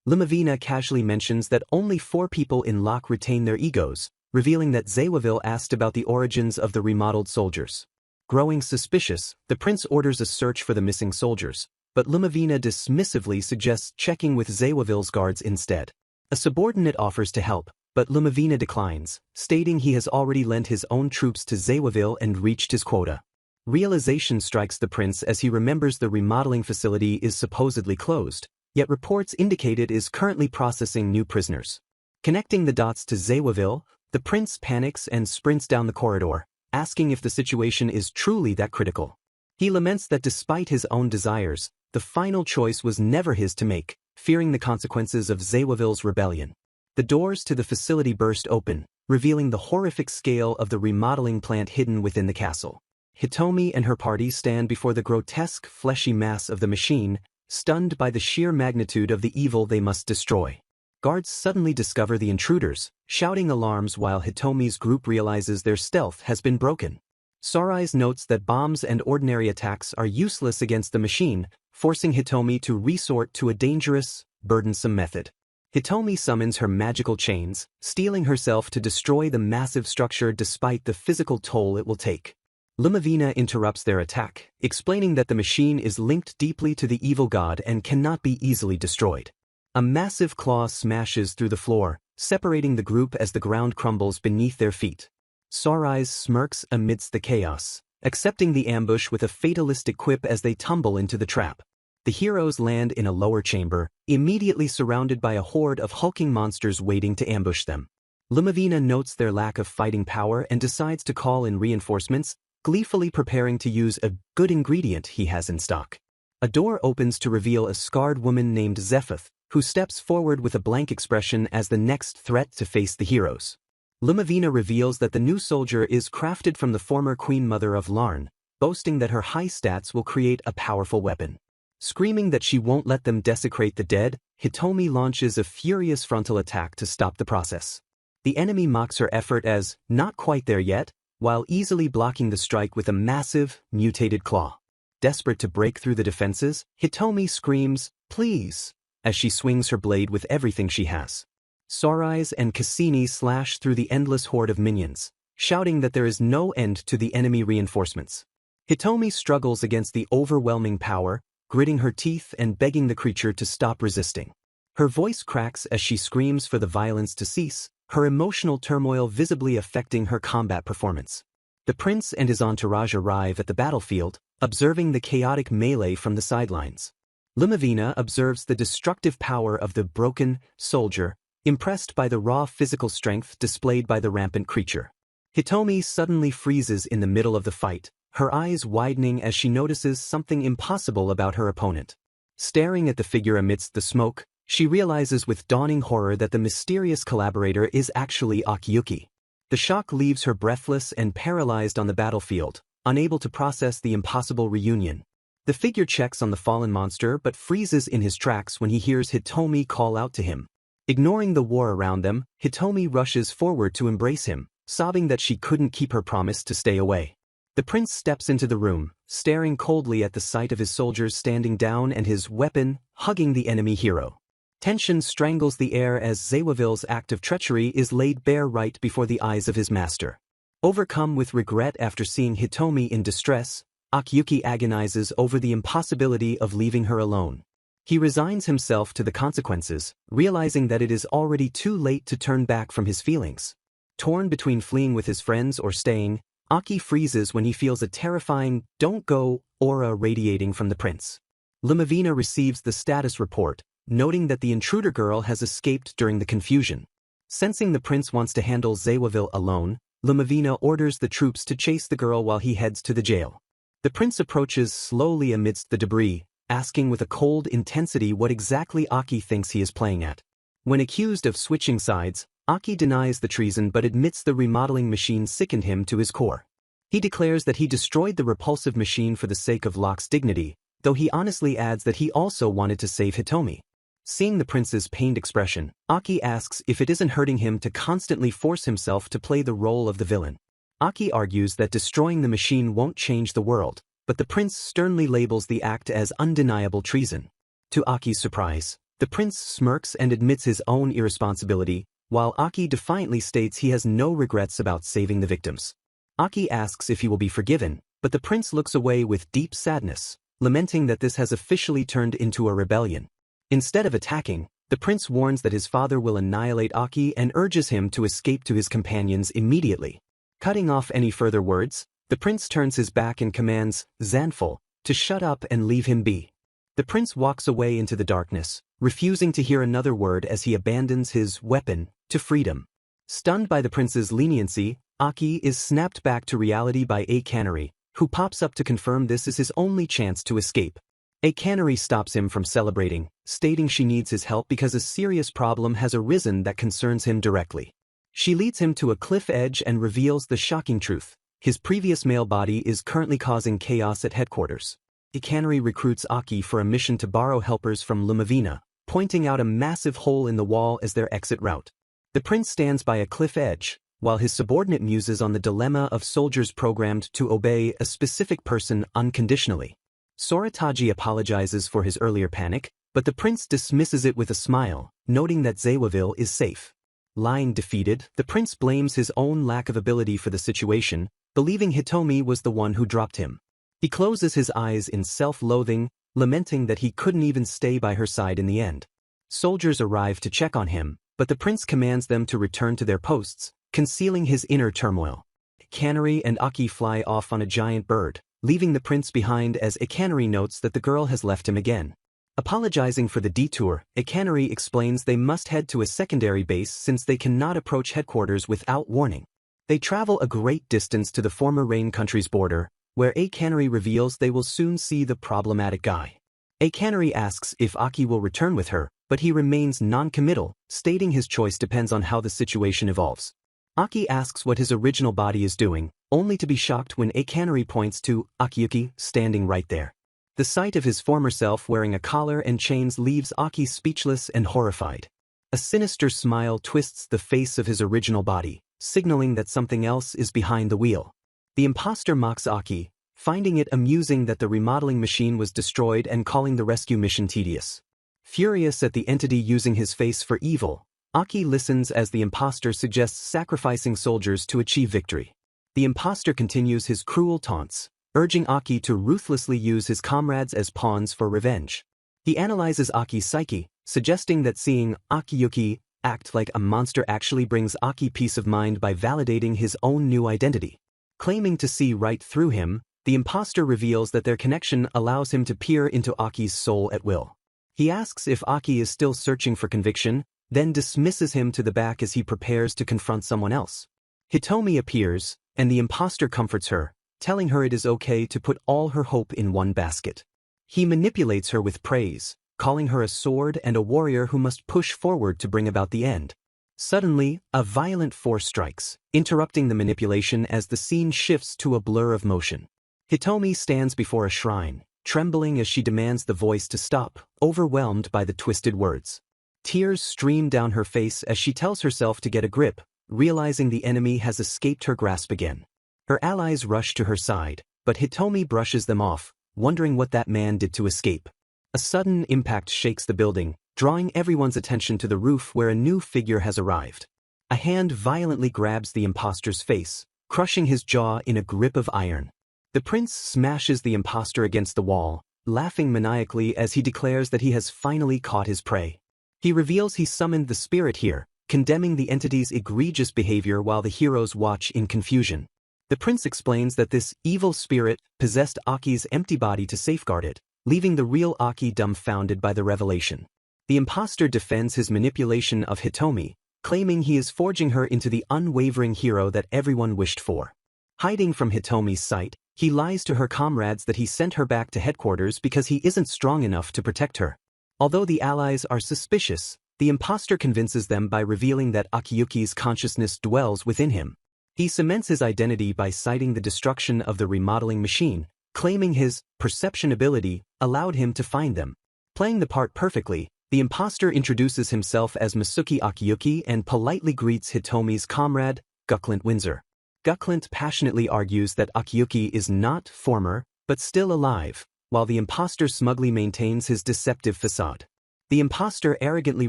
Limavina casually mentions that only 4 people in Locke retain their egos, revealing that Zewaville asked about the origins of the remodeled soldiers. Growing suspicious, the prince orders a search for the missing soldiers, but Limavina dismissively suggests checking with Zewaville's guards instead. A subordinate offers to help, but Limavina declines, stating he has already lent his own troops to Zewaville and reached his quota. Realization strikes the prince as he remembers the remodeling facility is supposedly closed, yet reports indicate it is currently processing new prisoners. Connecting the dots to Zewaville, the prince panics and sprints down the corridor, asking if the situation is truly that critical. He laments that despite his own desires, the final choice was never his to make, fearing the consequences of Zewaville's rebellion. The doors to the facility burst open, revealing the horrific scale of the remodeling plant hidden within the castle. Hitomi and her party stand before the grotesque, fleshy mass of the machine, stunned by the sheer magnitude of the evil they must destroy. Guards suddenly discover the intruders, shouting alarms while Hitomi's group realizes their stealth has been broken. Sarais notes that bombs and ordinary attacks are useless against the machine, forcing Hitomi to resort to a dangerous, burdensome method. Hitomi summons her magical chains, steeling herself to destroy the massive structure despite the physical toll it will take. Limavina interrupts their attack, explaining that the machine is linked deeply to the evil god and cannot be easily destroyed. A massive claw smashes through the floor, separating the group as the ground crumbles beneath their feet. Sarais smirks amidst the chaos, accepting the ambush with a fatalistic quip as they tumble into the trap. The heroes land in a lower chamber, immediately surrounded by a horde of hulking monsters waiting to ambush them. Limavina notes their lack of fighting power and decides to call in reinforcements, gleefully preparing to use a good ingredient he has in stock. A door opens to reveal a scarred woman named Zephyth, who steps forward with a blank expression as the next threat to face the heroes. Limavina reveals that the new soldier is crafted from the former Queen Mother of Larn, boasting that her high stats will create a powerful weapon. Screaming that she won't let them desecrate the dead, Hitomi launches a furious frontal attack to stop the process. The enemy mocks her effort as not quite there yet, while easily blocking the strike with a massive, mutated claw. Desperate to break through the defenses, Hitomi screams, "Please!" as she swings her blade with everything she has. Sarais and Cassini slash through the endless horde of minions, shouting that there is no end to the enemy reinforcements. Hitomi struggles against the overwhelming power, gritting her teeth and begging the creature to stop resisting. Her voice cracks as she screams for the violence to cease, her emotional turmoil visibly affecting her combat performance. The prince and his entourage arrive at the battlefield, observing the chaotic melee from the sidelines. Limavina observes the destructive power of the broken soldier, impressed by the raw physical strength displayed by the rampant creature. Hitomi suddenly freezes in the middle of the fight, her eyes widening as she notices something impossible about her opponent. Staring at the figure amidst the smoke, she realizes with dawning horror that the mysterious collaborator is actually Akiyuki. The shock leaves her breathless and paralyzed on the battlefield, unable to process the impossible reunion. The figure checks on the fallen monster but freezes in his tracks when he hears Hitomi call out to him. Ignoring the war around them, Hitomi rushes forward to embrace him, sobbing that she couldn't keep her promise to stay away. The prince steps into the room, staring coldly at the sight of his soldiers standing down and his weapon hugging the enemy hero. Tension strangles the air as Zewaville's act of treachery is laid bare right before the eyes of his master. Overcome with regret after seeing Hitomi in distress, Akiyuki agonizes over the impossibility of leaving her alone. He resigns himself to the consequences, realizing that it is already too late to turn back from his feelings. Torn between fleeing with his friends or staying, Aki freezes when he feels a terrifying "don't go" aura radiating from the prince. Limavina receives the status report, noting that the intruder girl has escaped during the confusion. Sensing the prince wants to handle Zewaville alone, Limavina orders the troops to chase the girl while he heads to the jail. The prince approaches slowly amidst the debris, asking with a cold intensity what exactly Aki thinks he is playing at. When accused of switching sides, Aki denies the treason but admits the remodeling machine sickened him to his core. He declares that he destroyed the repulsive machine for the sake of Locke's dignity, though he honestly adds that he also wanted to save Hitomi. Seeing the prince's pained expression, Aki asks if it isn't hurting him to constantly force himself to play the role of the villain. Aki argues that destroying the machine won't change the world, but the prince sternly labels the act as undeniable treason. To Aki's surprise, the prince smirks and admits his own irresponsibility, while Aki defiantly states he has no regrets about saving the victims. Aki asks if he will be forgiven, but the prince looks away with deep sadness, lamenting that this has officially turned into a rebellion. Instead of attacking, the prince warns that his father will annihilate Aki and urges him to escape to his companions immediately. Cutting off any further words, the prince turns his back and commands Zanful to shut up and leave him be. The prince walks away into the darkness, refusing to hear another word as he abandons his weapon to freedom. Stunned by the prince's leniency, Aki is snapped back to reality by a canary, who pops up to confirm this is his only chance to escape. A canary stops him from celebrating, stating she needs his help because a serious problem has arisen that concerns him directly. She leads him to a cliff edge and reveals the shocking truth. His previous male body is currently causing chaos at headquarters. A canary recruits Aki for a mission to borrow helpers from Limavina, pointing out a massive hole in the wall as their exit route. The prince stands by a cliff edge, while his subordinate muses on the dilemma of soldiers programmed to obey a specific person unconditionally. Sorataji apologizes for his earlier panic, but the prince dismisses it with a smile, noting that Zewaville is safe. Lying defeated, the prince blames his own lack of ability for the situation, believing Hitomi was the one who dropped him. He closes his eyes in self-loathing, lamenting that he couldn't even stay by her side in the end. Soldiers arrive to check on him, but the prince commands them to return to their posts, concealing his inner turmoil. Canary and Aki fly off on a giant bird, leaving the prince behind as a canary notes that the girl has left him again. Apologizing for the detour, a canary explains they must head to a secondary base since they cannot approach headquarters without warning. They travel a great distance to the former Rain country's border, where a canary reveals they will soon see the problematic guy. A canary asks if Aki will return with her, but he remains non-committal, stating his choice depends on how the situation evolves. Aki asks what his original body is doing, only to be shocked when a canary points to Akiyuki standing right there. The sight of his former self wearing a collar and chains leaves Aki speechless and horrified. A sinister smile twists the face of his original body, signaling that something else is behind the wheel. The imposter mocks Aki, finding it amusing that the remodeling machine was destroyed and calling the rescue mission tedious. Furious at the entity using his face for evil, Aki listens as the imposter suggests sacrificing soldiers to achieve victory. The imposter continues his cruel taunts, urging Aki to ruthlessly use his comrades as pawns for revenge. He analyzes Aki's psyche, suggesting that seeing Akiyuki act like a monster actually brings Aki peace of mind by validating his own new identity. Claiming to see right through him, the imposter reveals that their connection allows him to peer into Aki's soul at will. He asks if Aki is still searching for conviction, then dismisses him to the back as he prepares to confront someone else. Hitomi appears, and the imposter comforts her, telling her it is okay to put all her hope in one basket. He manipulates her with praise, calling her a sword and a warrior who must push forward to bring about the end. Suddenly, a violent force strikes, interrupting the manipulation as the scene shifts to a blur of motion. Hitomi stands before a shrine, trembling as she demands the voice to stop, overwhelmed by the twisted words. Tears stream down her face as she tells herself to get a grip, realizing the enemy has escaped her grasp again. Her allies rush to her side, but Hitomi brushes them off, wondering what that man did to escape. A sudden impact shakes the building, drawing everyone's attention to the roof where a new figure has arrived. A hand violently grabs the imposter's face, crushing his jaw in a grip of iron. The prince smashes the imposter against the wall, laughing maniacally as he declares that he has finally caught his prey. He reveals he summoned the spirit here, condemning the entity's egregious behavior while the heroes watch in confusion. The prince explains that this evil spirit possessed Aki's empty body to safeguard it, leaving the real Aki dumbfounded by the revelation. The impostor defends his manipulation of Hitomi, claiming he is forging her into the unwavering hero that everyone wished for. Hiding from Hitomi's sight, he lies to her comrades that he sent her back to headquarters because he isn't strong enough to protect her. Although the allies are suspicious, the impostor convinces them by revealing that Akiyuki's consciousness dwells within him. He cements his identity by citing the destruction of the remodeling machine, claiming his perception ability allowed him to find them. Playing the part perfectly, the impostor introduces himself as Masuki Akiyuki and politely greets Hitomi's comrade, Gucklint Windsor. Gucklint passionately argues that Akiyuki is not former, but still alive, while the impostor smugly maintains his deceptive facade. The impostor arrogantly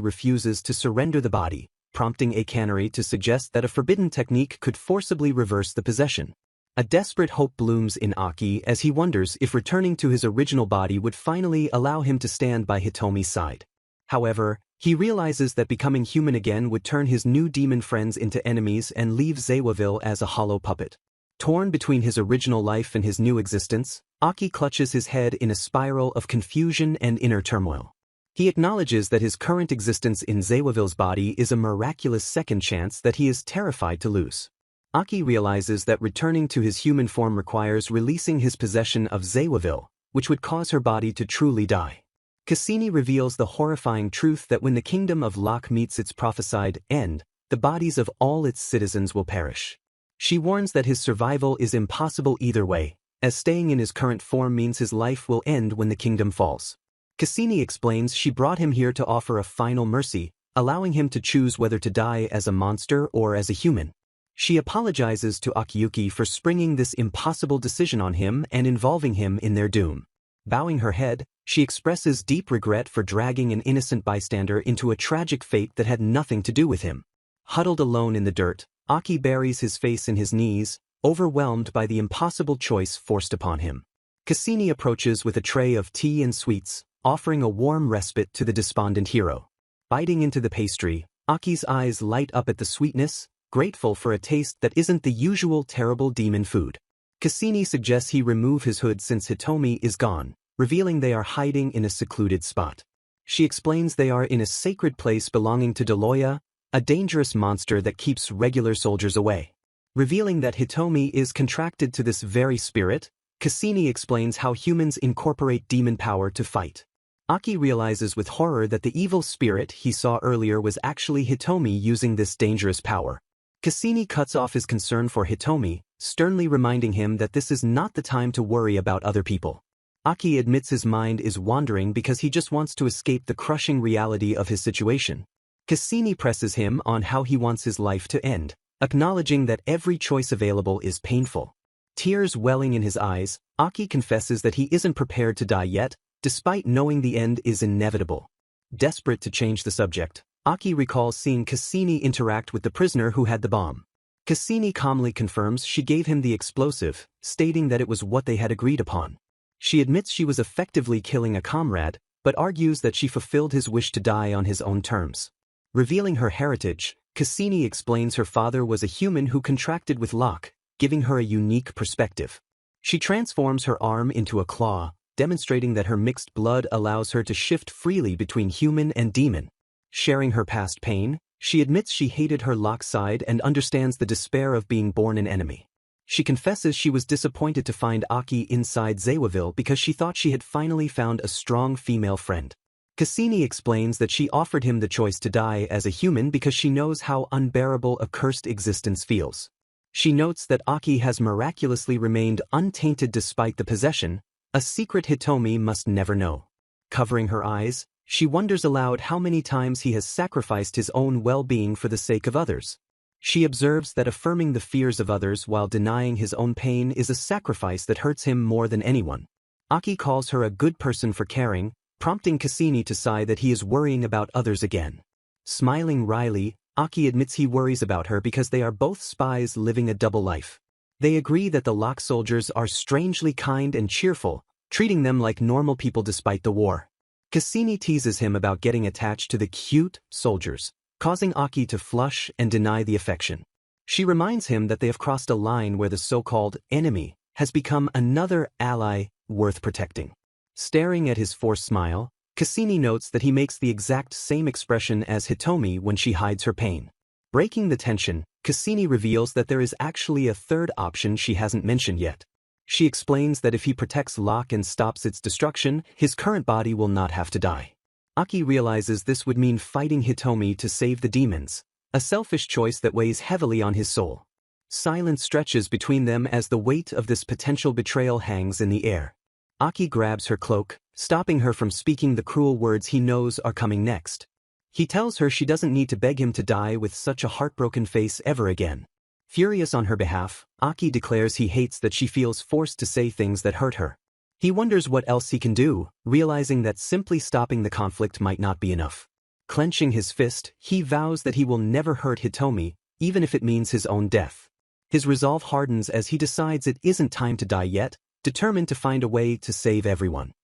refuses to surrender the body, prompting a cannery to suggest that a forbidden technique could forcibly reverse the possession. A desperate hope blooms in Aki as he wonders if returning to his original body would finally allow him to stand by Hitomi's side. However, he realizes that becoming human again would turn his new demon friends into enemies and leave Zawaville as a hollow puppet. Torn between his original life and his new existence, Aki clutches his head in a spiral of confusion and inner turmoil. He acknowledges that his current existence in Zawaville's body is a miraculous second chance that he is terrified to lose. Aki realizes that returning to his human form requires releasing his possession of Zawaville, which would cause her body to truly die. Cassini reveals the horrifying truth that when the kingdom of Locke meets its prophesied end, the bodies of all its citizens will perish. She warns that his survival is impossible either way, as staying in his current form means his life will end when the kingdom falls. Cassini explains she brought him here to offer a final mercy, allowing him to choose whether to die as a monster or as a human. She apologizes to Akiyuki for springing this impossible decision on him and involving him in their doom. Bowing her head, she expresses deep regret for dragging an innocent bystander into a tragic fate that had nothing to do with him. Huddled alone in the dirt, Aki buries his face in his knees, overwhelmed by the impossible choice forced upon him. Cassini approaches with a tray of tea and sweets, offering a warm respite to the despondent hero. Biting into the pastry, Aki's eyes light up at the sweetness, grateful for a taste that isn't the usual terrible demon food. Cassini suggests he remove his hood since Hitomi is gone, revealing they are hiding in a secluded spot. She explains they are in a sacred place belonging to Deloya, a dangerous monster that keeps regular soldiers away. Revealing that Hitomi is contracted to this very spirit, Cassini explains how humans incorporate demon power to fight. Aki realizes with horror that the evil spirit he saw earlier was actually Hitomi using this dangerous power. Cassini cuts off his concern for Hitomi, sternly reminding him that this is not the time to worry about other people. Aki admits his mind is wandering because he just wants to escape the crushing reality of his situation. Cassini presses him on how he wants his life to end, acknowledging that every choice available is painful. Tears welling in his eyes, Aki confesses that he isn't prepared to die yet, despite knowing the end is inevitable. Desperate to change the subject, Aki recalls seeing Cassini interact with the prisoner who had the bomb. Cassini calmly confirms she gave him the explosive, stating that it was what they had agreed upon. She admits she was effectively killing a comrade, but argues that she fulfilled his wish to die on his own terms. Revealing her heritage, Cassini explains her father was a human who contracted with Locke, giving her a unique perspective. She transforms her arm into a claw, demonstrating that her mixed blood allows her to shift freely between human and demon. Sharing her past pain, she admits she hated her Locke side and understands the despair of being born an enemy. She confesses she was disappointed to find Aki inside Zawaville because she thought she had finally found a strong female friend. Cassini explains that she offered him the choice to die as a human because she knows how unbearable a cursed existence feels. She notes that Aki has miraculously remained untainted despite the possession, a secret Hitomi must never know. Covering her eyes, she wonders aloud how many times he has sacrificed his own well-being for the sake of others. She observes that affirming the fears of others while denying his own pain is a sacrifice that hurts him more than anyone. Aki calls her a good person for caring, prompting Cassini to sigh that he is worrying about others again. Smiling wryly, Aki admits he worries about her because they are both spies living a double life. They agree that the Locke soldiers are strangely kind and cheerful, treating them like normal people despite the war. Cassini teases him about getting attached to the cute soldiers, causing Aki to flush and deny the affection. She reminds him that they have crossed a line where the so-called enemy has become another ally worth protecting. Staring at his forced smile, Cassini notes that he makes the exact same expression as Hitomi when she hides her pain. Breaking the tension, Cassini reveals that there is actually a third option she hasn't mentioned yet. She explains that if he protects Locke and stops its destruction, his current body will not have to die. Aki realizes this would mean fighting Hitomi to save the demons, a selfish choice that weighs heavily on his soul. Silence stretches between them as the weight of this potential betrayal hangs in the air. Aki grabs her cloak, stopping her from speaking the cruel words he knows are coming next. He tells her she doesn't need to beg him to die with such a heartbroken face ever again. Furious on her behalf, Aki declares he hates that she feels forced to say things that hurt her. He wonders what else he can do, realizing that simply stopping the conflict might not be enough. Clenching his fist, he vows that he will never hurt Hitomi, even if it means his own death. His resolve hardens as he decides it isn't time to die yet, determined to find a way to save everyone.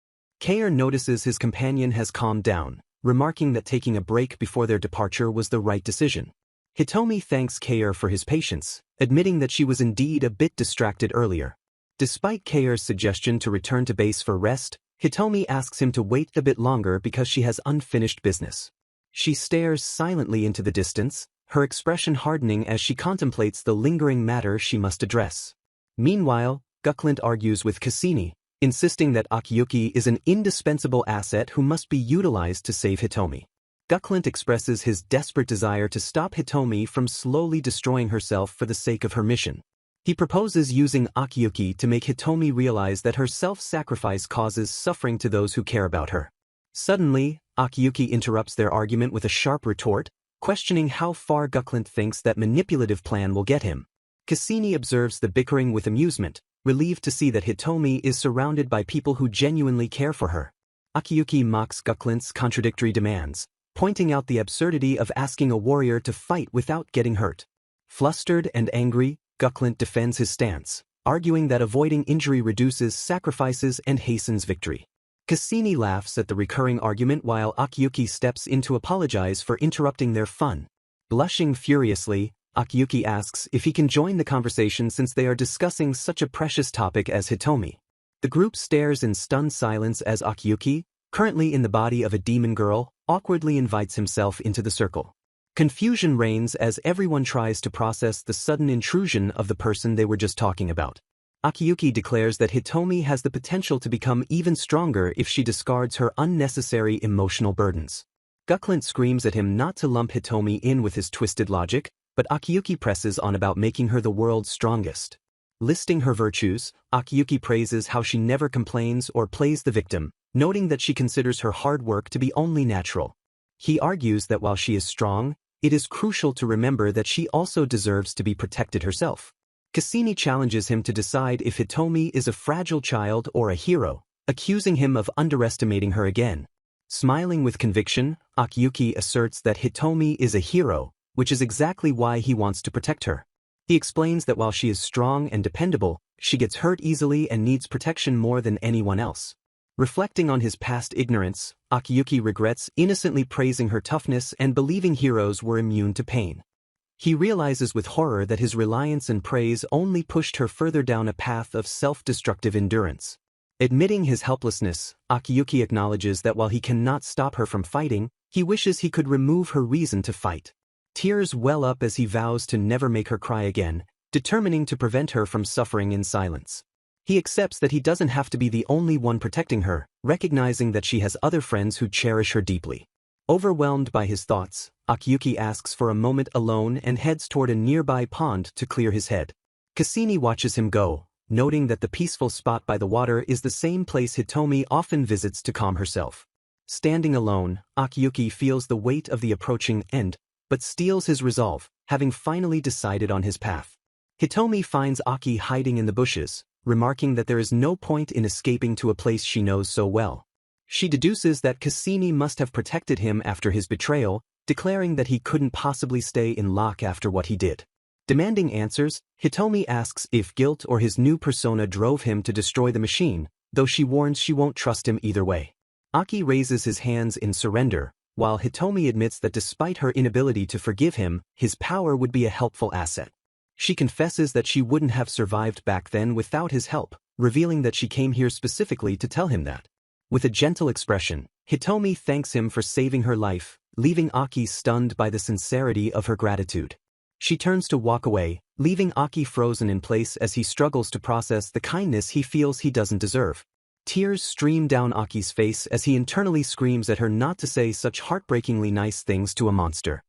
Kair notices his companion has calmed down, remarking that taking a break before their departure was the right decision. Hitomi thanks Kair for his patience, admitting that she was indeed a bit distracted earlier. Despite Kair's suggestion to return to base for rest, Hitomi asks him to wait a bit longer because she has unfinished business. She stares silently into the distance, her expression hardening as she contemplates the lingering matter she must address. Meanwhile, Gukland argues with Cassini, insisting that Akiyuki is an indispensable asset who must be utilized to save Hitomi. Gukland expresses his desperate desire to stop Hitomi from slowly destroying herself for the sake of her mission. He proposes using Akiyuki to make Hitomi realize that her self-sacrifice causes suffering to those who care about her. Suddenly, Akiyuki interrupts their argument with a sharp retort, questioning how far Gukland thinks that manipulative plan will get him. Cassini observes the bickering with amusement, relieved to see that Hitomi is surrounded by people who genuinely care for her. Akiyuki mocks Gukland's contradictory demands, pointing out the absurdity of asking a warrior to fight without getting hurt. Flustered and angry, Gukland defends his stance, arguing that avoiding injury reduces sacrifices and hastens victory. Cassini laughs at the recurring argument while Akiyuki steps in to apologize for interrupting their fun. Blushing furiously, Akiyuki asks if he can join the conversation since they are discussing such a precious topic as Hitomi. The group stares in stunned silence as Akiyuki, currently in the body of a demon girl, awkwardly invites himself into the circle. Confusion reigns as everyone tries to process the sudden intrusion of the person they were just talking about. Akiyuki declares that Hitomi has the potential to become even stronger if she discards her unnecessary emotional burdens. Gukland screams at him not to lump Hitomi in with his twisted logic, but Akiyuki presses on about making her the world's strongest. Listing her virtues, Akiyuki praises how she never complains or plays the victim, noting that she considers her hard work to be only natural. He argues that while she is strong, it is crucial to remember that she also deserves to be protected herself. Cassini challenges him to decide if Hitomi is a fragile child or a hero, accusing him of underestimating her again. Smiling with conviction, Akiyuki asserts that Hitomi is a hero, which is exactly why he wants to protect her. He explains that while she is strong and dependable, she gets hurt easily and needs protection more than anyone else. Reflecting on his past ignorance, Akiyuki regrets innocently praising her toughness and believing heroes were immune to pain. He realizes with horror that his reliance and praise only pushed her further down a path of self-destructive endurance. Admitting his helplessness, Akiyuki acknowledges that while he cannot stop her from fighting, he wishes he could remove her reason to fight. Tears well up as he vows to never make her cry again, determining to prevent her from suffering in silence. He accepts that he doesn't have to be the only one protecting her, recognizing that she has other friends who cherish her deeply. Overwhelmed by his thoughts, Akiyuki asks for a moment alone and heads toward a nearby pond to clear his head. Cassini watches him go, noting that the peaceful spot by the water is the same place Hitomi often visits to calm herself. Standing alone, Akiyuki feels the weight of the approaching end, but steels his resolve, having finally decided on his path. Hitomi finds Aki hiding in the bushes, remarking that there is no point in escaping to a place she knows so well. She deduces that Cassini must have protected him after his betrayal, declaring that he couldn't possibly stay in Locke after what he did. Demanding answers, Hitomi asks if guilt or his new persona drove him to destroy the machine, though she warns she won't trust him either way. Aki raises his hands in surrender, while Hitomi admits that despite her inability to forgive him, his power would be a helpful asset. She confesses that she wouldn't have survived back then without his help, revealing that she came here specifically to tell him that. With a gentle expression, Hitomi thanks him for saving her life, leaving Aki stunned by the sincerity of her gratitude. She turns to walk away, leaving Aki frozen in place as he struggles to process the kindness he feels he doesn't deserve. Tears stream down Aki's face as he internally screams at her not to say such heartbreakingly nice things to a monster.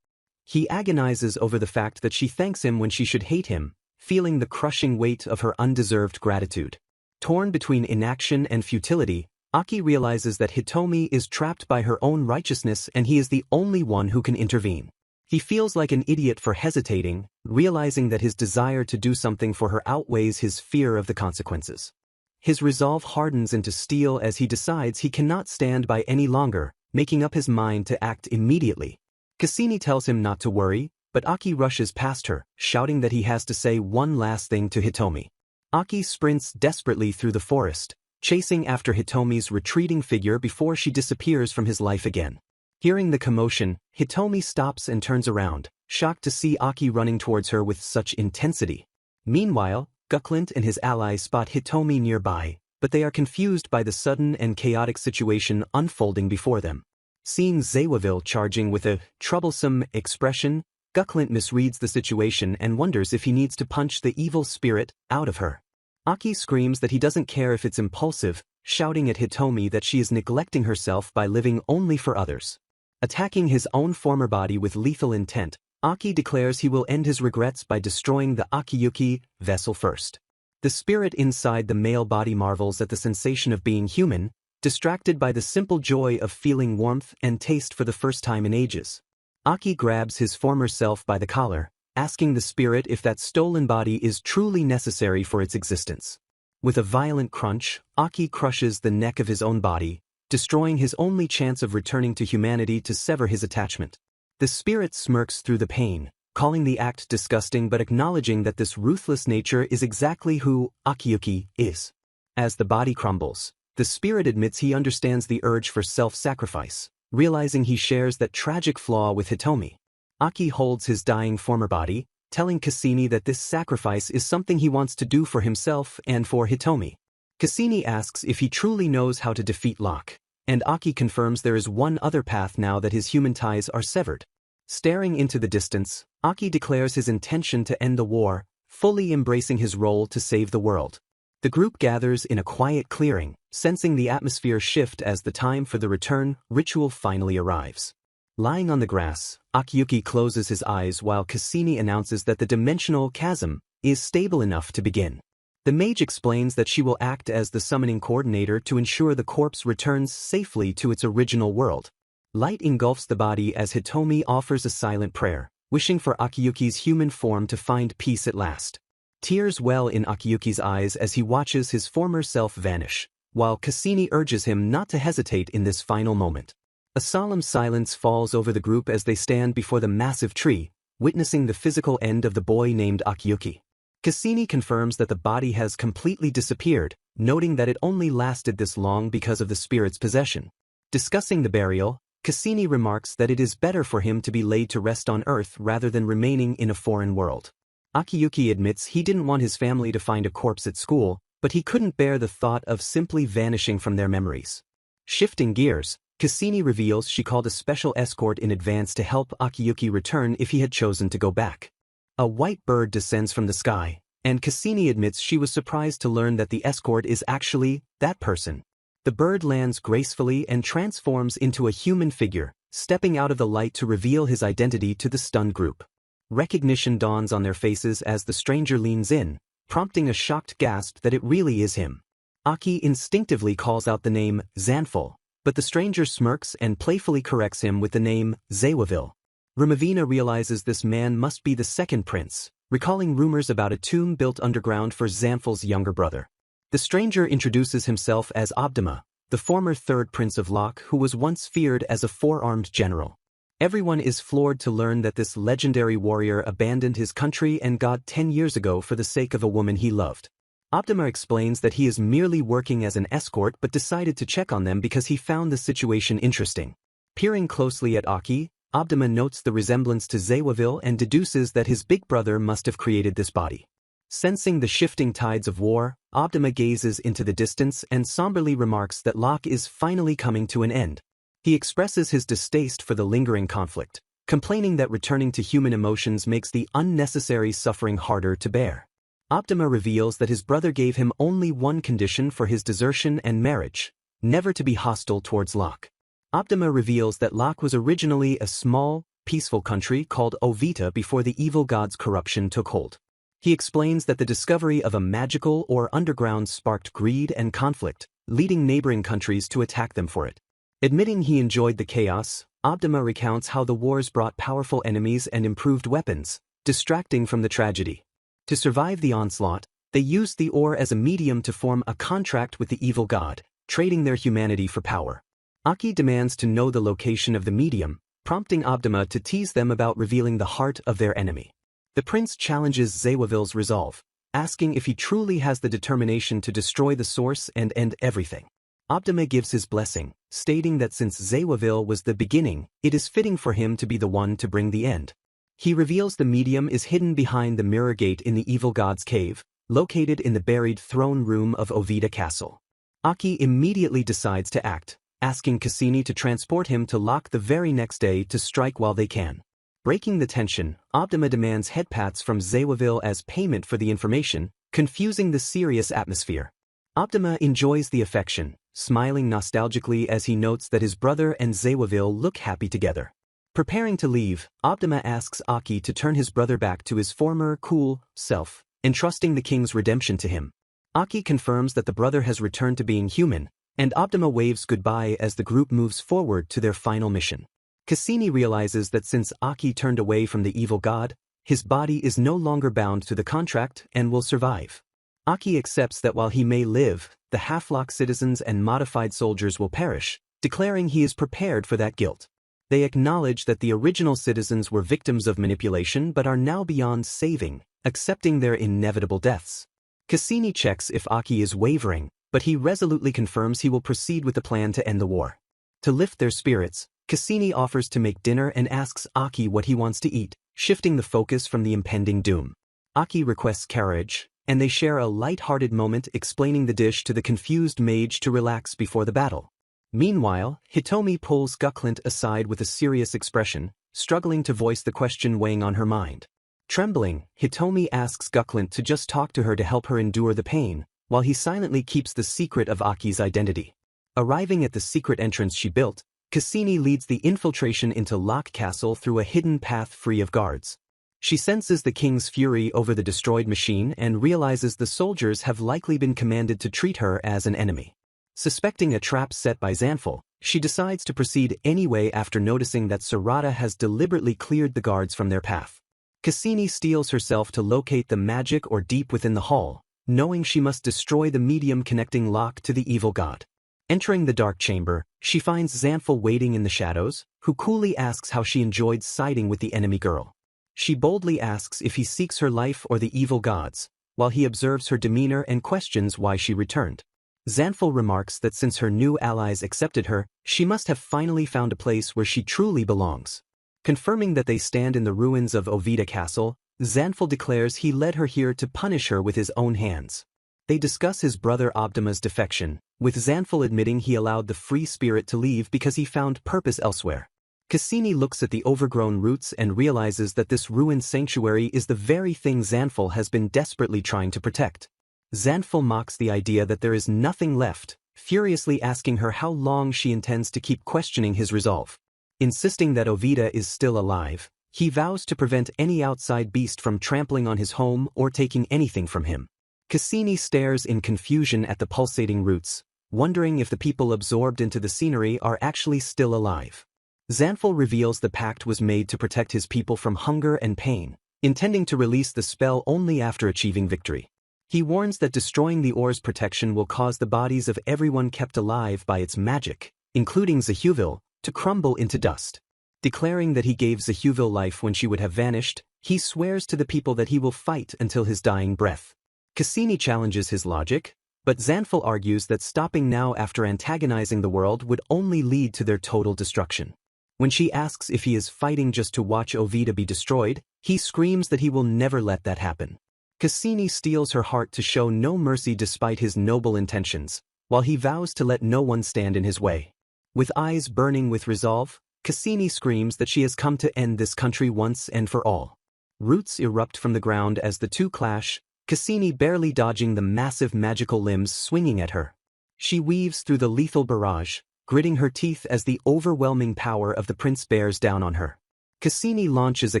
He agonizes over the fact that she thanks him when she should hate him, feeling the crushing weight of her undeserved gratitude. Torn between inaction and futility, Aki realizes that Hitomi is trapped by her own righteousness and he is the only one who can intervene. He feels like an idiot for hesitating, realizing that his desire to do something for her outweighs his fear of the consequences. His resolve hardens into steel as he decides he cannot stand by any longer, making up his mind to act immediately. Cassini tells him not to worry, but Aki rushes past her, shouting that he has to say one last thing to Hitomi. Aki sprints desperately through the forest, chasing after Hitomi's retreating figure before she disappears from his life again. Hearing the commotion, Hitomi stops and turns around, shocked to see Aki running towards her with such intensity. Meanwhile, Gucklint and his allies spot Hitomi nearby, but they are confused by the sudden and chaotic situation unfolding before them. Seeing Zewaville charging with a troublesome expression, Gucklint misreads the situation and wonders if he needs to punch the evil spirit out of her. Aki screams that he doesn't care if it's impulsive, shouting at Hitomi that she is neglecting herself by living only for others. Attacking his own former body with lethal intent, Aki declares he will end his regrets by destroying the Akiyuki vessel first. The spirit inside the male body marvels at the sensation of being human, distracted by the simple joy of feeling warmth and taste for the first time in ages. Aki grabs his former self by the collar, asking the spirit if that stolen body is truly necessary for its existence. With a violent crunch, Aki crushes the neck of his own body, destroying his only chance of returning to humanity to sever his attachment. The spirit smirks through the pain, calling the act disgusting but acknowledging that this ruthless nature is exactly who Akiyuki is. As the body crumbles, the spirit admits he understands the urge for self-sacrifice, realizing he shares that tragic flaw with Hitomi. Aki holds his dying former body, telling Cassini that this sacrifice is something he wants to do for himself and for Hitomi. Cassini asks if he truly knows how to defeat Locke, and Aki confirms there is one other path now that his human ties are severed. Staring into the distance, Aki declares his intention to end the war, fully embracing his role to save the world. The group gathers in a quiet clearing, sensing the atmosphere shift as the time for the return ritual finally arrives. Lying on the grass, Akiyuki closes his eyes while Cassini announces that the dimensional chasm is stable enough to begin. The mage explains that she will act as the summoning coordinator to ensure the corpse returns safely to its original world. Light engulfs the body as Hitomi offers a silent prayer, wishing for Akiyuki's human form to find peace at last. Tears well in Akiyuki's eyes as he watches his former self vanish, while Cassini urges him not to hesitate in this final moment. A solemn silence falls over the group as they stand before the massive tree, witnessing the physical end of the boy named Akiyuki. Cassini confirms that the body has completely disappeared, noting that it only lasted this long because of the spirit's possession. Discussing the burial, Cassini remarks that it is better for him to be laid to rest on Earth rather than remaining in a foreign world. Akiyuki admits he didn't want his family to find a corpse at school, but he couldn't bear the thought of simply vanishing from their memories. Shifting gears, Cassini reveals she called a special escort in advance to help Akiyuki return if he had chosen to go back. A white bird descends from the sky, and Cassini admits she was surprised to learn that the escort is actually that person. The bird lands gracefully and transforms into a human figure, stepping out of the light to reveal his identity to the stunned group. Recognition dawns on their faces as the stranger leans in, prompting a shocked gasp that it really is him. Aki instinctively calls out the name Zanful, but the stranger smirks and playfully corrects him with the name Zewaville. Rumavina realizes this man must be the second prince, recalling rumors about a tomb built underground for Zanful's younger brother. The stranger introduces himself as Obdima, the former third prince of Locke who was once feared as a four-armed general. Everyone is floored to learn that this legendary warrior abandoned his country and god 10 years ago for the sake of a woman he loved. Optima explains that he is merely working as an escort but decided to check on them because he found the situation interesting. Peering closely at Aki, Optima notes the resemblance to Zeeweville and deduces that his big brother must have created this body. Sensing the shifting tides of war, Optima gazes into the distance and somberly remarks that Locke is finally coming to an end. He expresses his distaste for the lingering conflict, complaining that returning to human emotions makes the unnecessary suffering harder to bear. Optima reveals that his brother gave him only one condition for his desertion and marriage: never to be hostile towards Locke. Optima reveals that Locke was originally a small, peaceful country called Ovita before the evil god's corruption took hold. He explains that the discovery of a magical or underground sparked greed and conflict, leading neighboring countries to attack them for it. Admitting he enjoyed the chaos, Optima recounts how the wars brought powerful enemies and improved weapons, distracting from the tragedy. To survive the onslaught, they used the ore as a medium to form a contract with the evil god, trading their humanity for power. Aki demands to know the location of the medium, prompting Optima to tease them about revealing the heart of their enemy. The prince challenges Zeeweville's resolve, asking if he truly has the determination to destroy the source and end everything. Optima gives his blessing, stating that since Zeeweville was the beginning, it is fitting for him to be the one to bring the end. He reveals the medium is hidden behind the mirror gate in the evil god's cave, located in the buried throne room of Ovita Castle. Aki immediately decides to act, asking Cassini to transport him to Locke the very next day to strike while they can. Breaking the tension, Optima demands headpats from Zeeweville as payment for the information, confusing the serious atmosphere. Optima enjoys the affection, smiling nostalgically as he notes that his brother and Zeeweville look happy together. Preparing to leave, Optima asks Aki to turn his brother back to his former, cool self, entrusting the king's redemption to him. Aki confirms that the brother has returned to being human, and Optima waves goodbye as the group moves forward to their final mission. Cassini realizes that since Aki turned away from the evil god, his body is no longer bound to the contract and will survive. Aki accepts that while he may live, the half-Locke citizens and modified soldiers will perish, declaring he is prepared for that guilt. They acknowledge that the original citizens were victims of manipulation but are now beyond saving, accepting their inevitable deaths. Cassini checks if Aki is wavering, but he resolutely confirms he will proceed with the plan to end the war. To lift their spirits, Cassini offers to make dinner and asks Aki what he wants to eat, shifting the focus from the impending doom. Aki requests carriage, and they share a light-hearted moment explaining the dish to the confused mage to relax before the battle. Meanwhile, Hitomi pulls Gukklint aside with a serious expression, struggling to voice the question weighing on her mind. Trembling, Hitomi asks Gukklint to just talk to her to help her endure the pain, while he silently keeps the secret of Aki's identity. Arriving at the secret entrance she built, Cassini leads the infiltration into Locke Castle through a hidden path free of guards. She senses the king's fury over the destroyed machine and realizes the soldiers have likely been commanded to treat her as an enemy. Suspecting a trap set by Zanful, she decides to proceed anyway after noticing that Sarada has deliberately cleared the guards from their path. Cassini steels herself to locate the magic or deep within the hall, knowing she must destroy the medium connecting Locke to the evil god. Entering the dark chamber, she finds Zanful waiting in the shadows, who coolly asks how she enjoyed siding with the enemy girl. She boldly asks if he seeks her life or the evil gods, while he observes her demeanor and questions why she returned. Zanful remarks that since her new allies accepted her, she must have finally found a place where she truly belongs. Confirming that they stand in the ruins of Ovita Castle, Zanful declares he led her here to punish her with his own hands. They discuss his brother Optima's defection, with Zanful admitting he allowed the free spirit to leave because he found purpose elsewhere. Cassini looks at the overgrown roots and realizes that this ruined sanctuary is the very thing Zanful has been desperately trying to protect. Zanful mocks the idea that there is nothing left, furiously asking her how long she intends to keep questioning his resolve. Insisting that Ovita is still alive, he vows to prevent any outside beast from trampling on his home or taking anything from him. Cassini stares in confusion at the pulsating roots, wondering if the people absorbed into the scenery are actually still alive. Zanful reveals the pact was made to protect his people from hunger and pain, intending to release the spell only after achieving victory. He warns that destroying the ore's protection will cause the bodies of everyone kept alive by its magic, including Zeeweville, to crumble into dust. Declaring that he gave Zeeweville life when she would have vanished, he swears to the people that he will fight until his dying breath. Cassini challenges his logic, but Zanful argues that stopping now after antagonizing the world would only lead to their total destruction. When she asks if he is fighting just to watch Ovida be destroyed, he screams that he will never let that happen. Cassini steals her heart to show no mercy despite his noble intentions, while he vows to let no one stand in his way. With eyes burning with resolve, Cassini screams that she has come to end this country once and for all. Roots erupt from the ground as the two clash, Cassini barely dodging the massive magical limbs swinging at her. She weaves through the lethal barrage, gritting her teeth as the overwhelming power of the prince bears down on her. Cassini launches a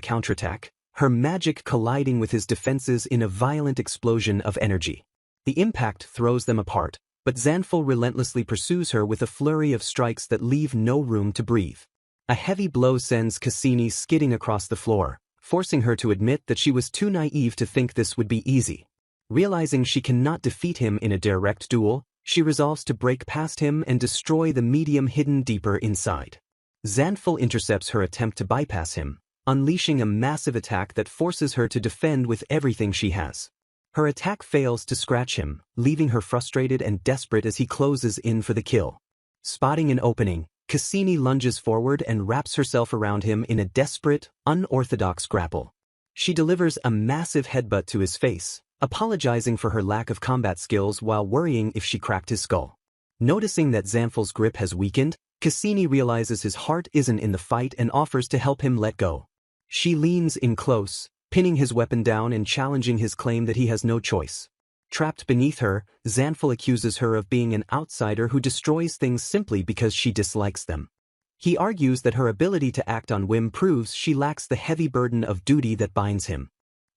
counterattack, her magic colliding with his defenses in a violent explosion of energy. The impact throws them apart, but Zanful relentlessly pursues her with a flurry of strikes that leave no room to breathe. A heavy blow sends Cassini skidding across the floor, forcing her to admit that she was too naive to think this would be easy. Realizing she cannot defeat him in a direct duel, she resolves to break past him and destroy the medium hidden deeper inside. Zanful intercepts her attempt to bypass him, unleashing a massive attack that forces her to defend with everything she has. Her attack fails to scratch him, leaving her frustrated and desperate as he closes in for the kill. Spotting an opening, Cassini lunges forward and wraps herself around him in a desperate, unorthodox grapple. She delivers a massive headbutt to his face, apologizing for her lack of combat skills while worrying if she cracked his skull. Noticing that Zanful's grip has weakened, Cassini realizes his heart isn't in the fight and offers to help him let go. She leans in close, pinning his weapon down and challenging his claim that he has no choice. Trapped beneath her, Zanful accuses her of being an outsider who destroys things simply because she dislikes them. He argues that her ability to act on whim proves she lacks the heavy burden of duty that binds him.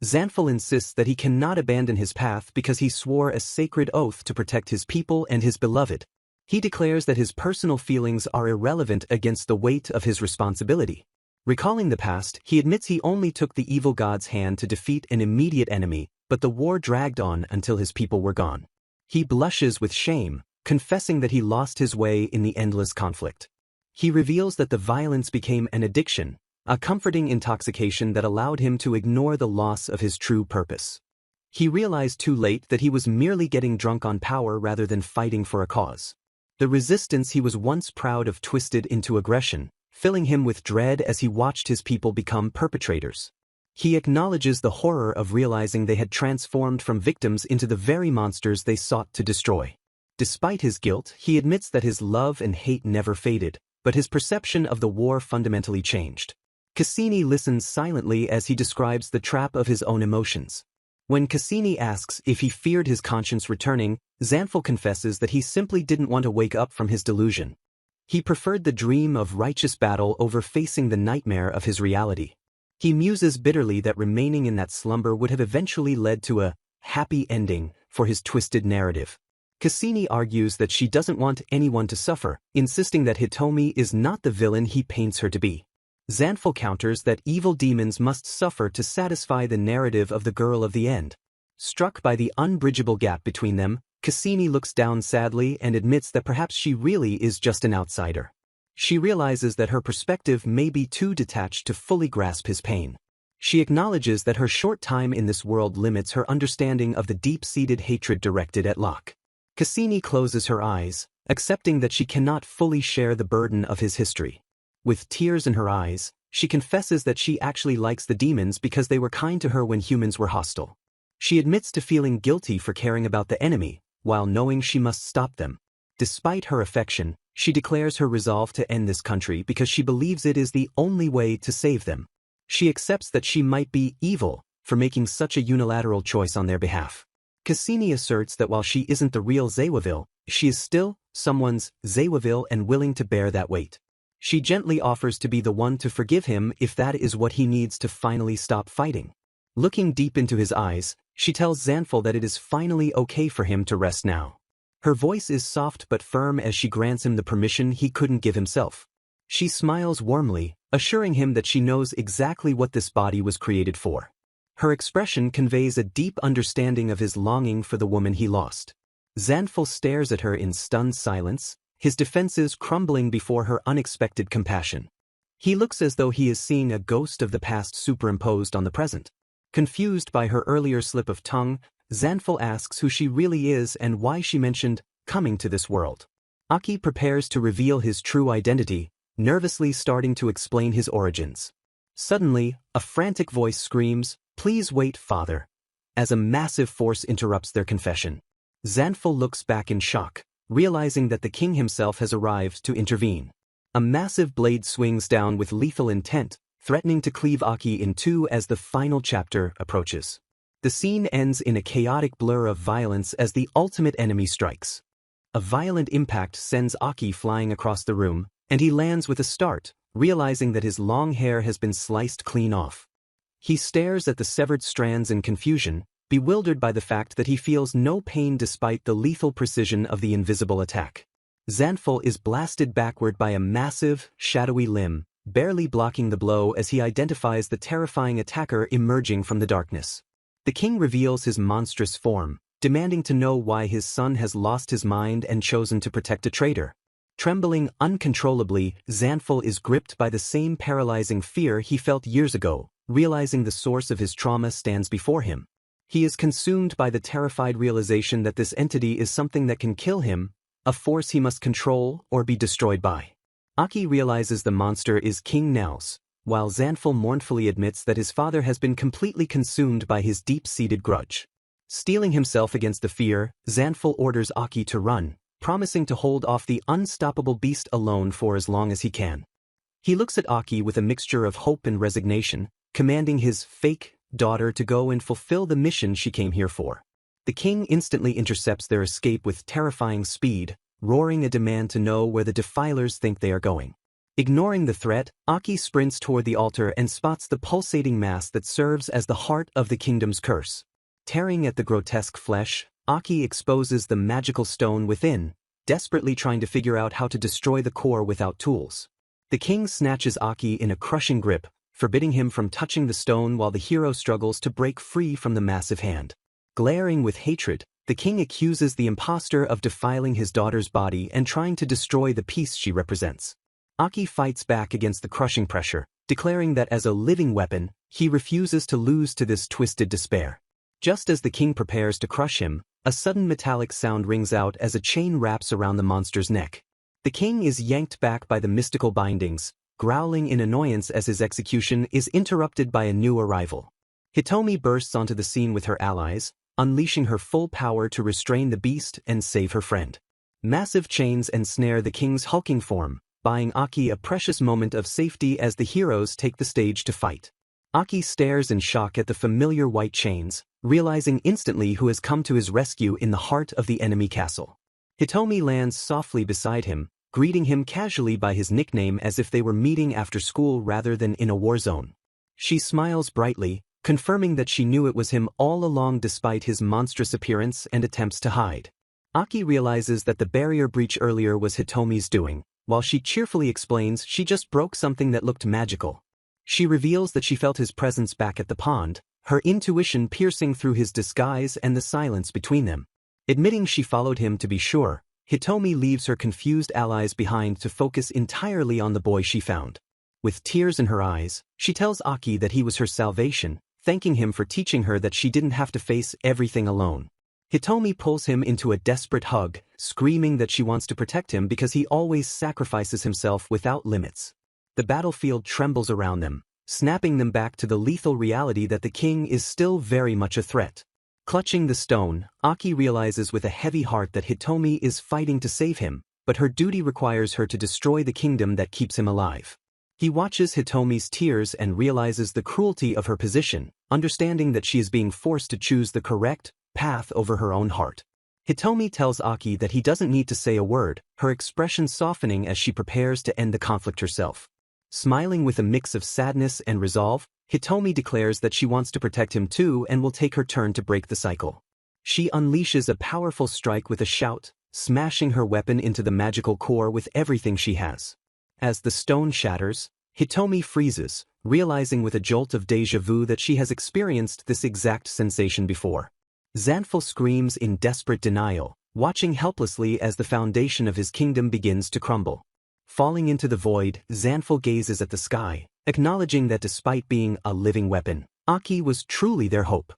Zanful insists that he cannot abandon his path because he swore a sacred oath to protect his people and his beloved. He declares that his personal feelings are irrelevant against the weight of his responsibility. Recalling the past, he admits he only took the evil god's hand to defeat an immediate enemy, but the war dragged on until his people were gone. He blushes with shame, confessing that he lost his way in the endless conflict. He reveals that the violence became an addiction, a comforting intoxication that allowed him to ignore the loss of his true purpose. He realized too late that he was merely getting drunk on power rather than fighting for a cause. The resistance he was once proud of twisted into aggression, filling him with dread as he watched his people become perpetrators. He acknowledges the horror of realizing they had transformed from victims into the very monsters they sought to destroy. Despite his guilt, he admits that his love and hate never faded, but his perception of the war fundamentally changed. Cassini listens silently as he describes the trap of his own emotions. When Cassini asks if he feared his conscience returning, Zanful confesses that he simply didn't want to wake up from his delusion. He preferred the dream of righteous battle over facing the nightmare of his reality. He muses bitterly that remaining in that slumber would have eventually led to a happy ending for his twisted narrative. Cassini argues that she doesn't want anyone to suffer, insisting that Hitomi is not the villain he paints her to be. Zanful counters that evil demons must suffer to satisfy the narrative of the girl of the end. Struck by the unbridgeable gap between them, Cassini looks down sadly and admits that perhaps she really is just an outsider. She realizes that her perspective may be too detached to fully grasp his pain. She acknowledges that her short time in this world limits her understanding of the deep-seated hatred directed at Locke. Cassini closes her eyes, accepting that she cannot fully share the burden of his history. With tears in her eyes, she confesses that she actually likes the demons because they were kind to her when humans were hostile. She admits to feeling guilty for caring about the enemy, while knowing she must stop them. Despite her affection, she declares her resolve to end this country because she believes it is the only way to save them. She accepts that she might be evil for making such a unilateral choice on their behalf. Cassini asserts that while she isn't the real Zewaville, she is still someone's Zewaville and willing to bear that weight. She gently offers to be the one to forgive him if that is what he needs to finally stop fighting. Looking deep into his eyes, she tells Zanful that it is finally okay for him to rest now. Her voice is soft but firm as she grants him the permission he couldn't give himself. She smiles warmly, assuring him that she knows exactly what this body was created for. Her expression conveys a deep understanding of his longing for the woman he lost. Zanful stares at her in stunned silence, his defenses crumbling before her unexpected compassion. He looks as though he is seeing a ghost of the past superimposed on the present. Confused by her earlier slip of tongue, Zanful asks who she really is and why she mentioned coming to this world. Aki prepares to reveal his true identity, nervously starting to explain his origins. Suddenly, a frantic voice screams, "Please wait, father," as a massive force interrupts their confession. Zanful looks back in shock, realizing that the king himself has arrived to intervene. A massive blade swings down with lethal intent, threatening to cleave Aki in two as the final chapter approaches. The scene ends in a chaotic blur of violence as the ultimate enemy strikes. A violent impact sends Aki flying across the room, and he lands with a start, realizing that his long hair has been sliced clean off. He stares at the severed strands in confusion, bewildered by the fact that he feels no pain despite the lethal precision of the invisible attack. Zanful is blasted backward by a massive, shadowy limb, barely blocking the blow as he identifies the terrifying attacker emerging from the darkness. The king reveals his monstrous form, demanding to know why his son has lost his mind and chosen to protect a traitor. Trembling uncontrollably, Zanful is gripped by the same paralyzing fear he felt years ago, realizing the source of his trauma stands before him. He is consumed by the terrified realization that this entity is something that can kill him, a force he must control or be destroyed by. Aki realizes the monster is King Naos, while Zanful mournfully admits that his father has been completely consumed by his deep-seated grudge. Steeling himself against the fear, Zanful orders Aki to run, promising to hold off the unstoppable beast alone for as long as he can. He looks at Aki with a mixture of hope and resignation, commanding his fake daughter to go and fulfill the mission she came here for. The king instantly intercepts their escape with terrifying speed, roaring a demand to know where the defilers think they are going. Ignoring the threat, Aki sprints toward the altar and spots the pulsating mass that serves as the heart of the kingdom's curse. Tearing at the grotesque flesh, Aki exposes the magical stone within, desperately trying to figure out how to destroy the core without tools. The king snatches Aki in a crushing grip, forbidding him from touching the stone while the hero struggles to break free from the massive hand. Glaring with hatred, the king accuses the impostor of defiling his daughter's body and trying to destroy the piece she represents. Aki fights back against the crushing pressure, declaring that as a living weapon, he refuses to lose to this twisted despair. Just as the king prepares to crush him, a sudden metallic sound rings out as a chain wraps around the monster's neck. The king is yanked back by the mystical bindings, growling in annoyance as his execution is interrupted by a new arrival. Hitomi bursts onto the scene with her allies, unleashing her full power to restrain the beast and save her friend. Massive chains ensnare the king's hulking form, buying Aki a precious moment of safety as the heroes take the stage to fight. Aki stares in shock at the familiar white chains, realizing instantly who has come to his rescue in the heart of the enemy castle. Hitomi lands softly beside him, greeting him casually by his nickname as if they were meeting after school rather than in a war zone. She smiles brightly, confirming that she knew it was him all along despite his monstrous appearance and attempts to hide. Aki realizes that the barrier breach earlier was Hitomi's doing, while she cheerfully explains she just broke something that looked magical. She reveals that she felt his presence back at the pond, her intuition piercing through his disguise and the silence between them. Admitting she followed him to be sure, Hitomi leaves her confused allies behind to focus entirely on the boy she found. With tears in her eyes, she tells Aki that he was her salvation, thanking him for teaching her that she didn't have to face everything alone. Hitomi pulls him into a desperate hug, screaming that she wants to protect him because he always sacrifices himself without limits. The battlefield trembles around them, snapping them back to the lethal reality that the king is still very much a threat. Clutching the stone, Aki realizes with a heavy heart that Hitomi is fighting to save him, but her duty requires her to destroy the kingdom that keeps him alive. He watches Hitomi's tears and realizes the cruelty of her position, understanding that she is being forced to choose the correct path over her own heart. Hitomi tells Aki that he doesn't need to say a word, her expression softening as she prepares to end the conflict herself. Smiling with a mix of sadness and resolve, Hitomi declares that she wants to protect him too and will take her turn to break the cycle. She unleashes a powerful strike with a shout, smashing her weapon into the magical core with everything she has. As the stone shatters, Hitomi freezes, realizing with a jolt of déjà vu that she has experienced this exact sensation before. Zanful screams in desperate denial, watching helplessly as the foundation of his kingdom begins to crumble. Falling into the void, Zanful gazes at the sky, acknowledging that despite being a living weapon, Aki was truly their hope.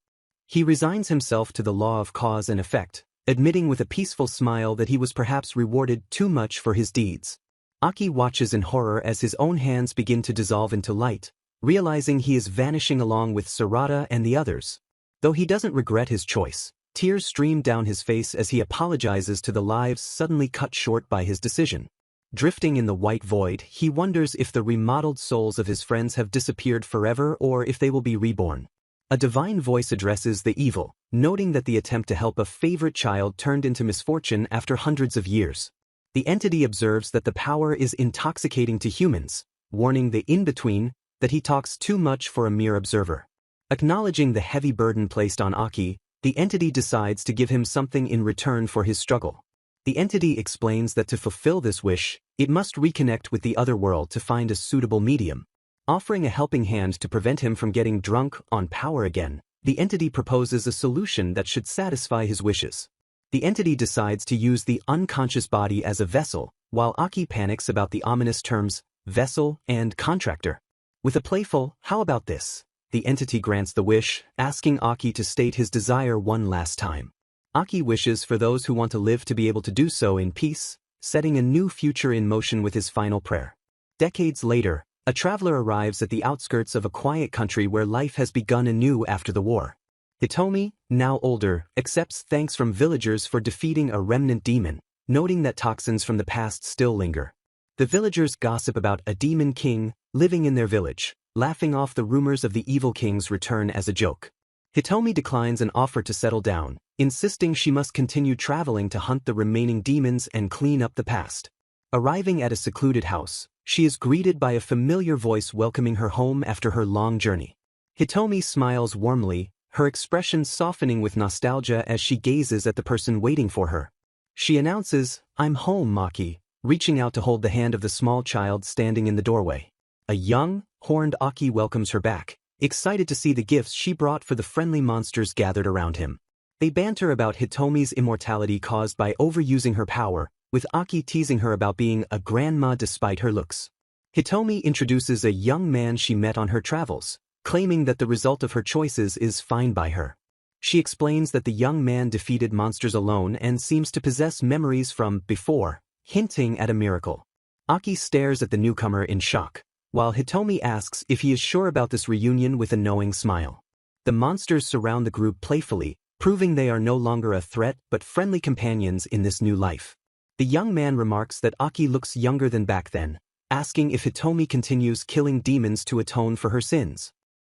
He resigns himself to the law of cause and effect, admitting with a peaceful smile that he was perhaps rewarded too much for his deeds. Aki watches in horror as his own hands begin to dissolve into light, realizing he is vanishing along with Sarada and the others. Though he doesn't regret his choice, tears stream down his face as he apologizes to the lives suddenly cut short by his decision. Drifting in the white void, he wonders if the remodeled souls of his friends have disappeared forever or if they will be reborn. A divine voice addresses the evil, noting that the attempt to help a favorite child turned into misfortune after hundreds of years. The entity observes that the power is intoxicating to humans, warning the in-between that he talks too much for a mere observer. Acknowledging the heavy burden placed on Aki, the entity decides to give him something in return for his struggle. The entity explains that to fulfill this wish, it must reconnect with the other world to find a suitable medium. Offering a helping hand to prevent him from getting drunk on power again, the entity proposes a solution that should satisfy his wishes. The entity decides to use the unconscious body as a vessel, while Aki panics about the ominous terms vessel and contractor. With a playful, "How about this?" the entity grants the wish, asking Aki to state his desire one last time. Aki wishes for those who want to live to be able to do so in peace, setting a new future in motion with his final prayer. Decades later, a traveler arrives at the outskirts of a quiet country where life has begun anew after the war. Hitomi, now older, accepts thanks from villagers for defeating a remnant demon, noting that toxins from the past still linger. The villagers gossip about a demon king living in their village, laughing off the rumors of the evil king's return as a joke. Hitomi declines an offer to settle down, insisting she must continue traveling to hunt the remaining demons and clean up the past. Arriving at a secluded house, she is greeted by a familiar voice welcoming her home after her long journey. Hitomi smiles warmly, her expression softening with nostalgia as she gazes at the person waiting for her. She announces, "I'm home, Maki," reaching out to hold the hand of the small child standing in the doorway. A young, horned Aki welcomes her back, excited to see the gifts she brought for the friendly monsters gathered around him. They banter about Hitomi's immortality caused by overusing her power, with Aki teasing her about being a grandma despite her looks. Hitomi introduces a young man she met on her travels, claiming that the result of her choices is fine by her. She explains that the young man defeated monsters alone and seems to possess memories from before, hinting at a miracle. Aki stares at the newcomer in shock, while Hitomi asks if he is sure about this reunion with a knowing smile. The monsters surround the group playfully, proving they are no longer a threat but friendly companions in this new life. The young man remarks that Aki looks younger than back then, asking if Hitomi continues killing demons to atone for her sins.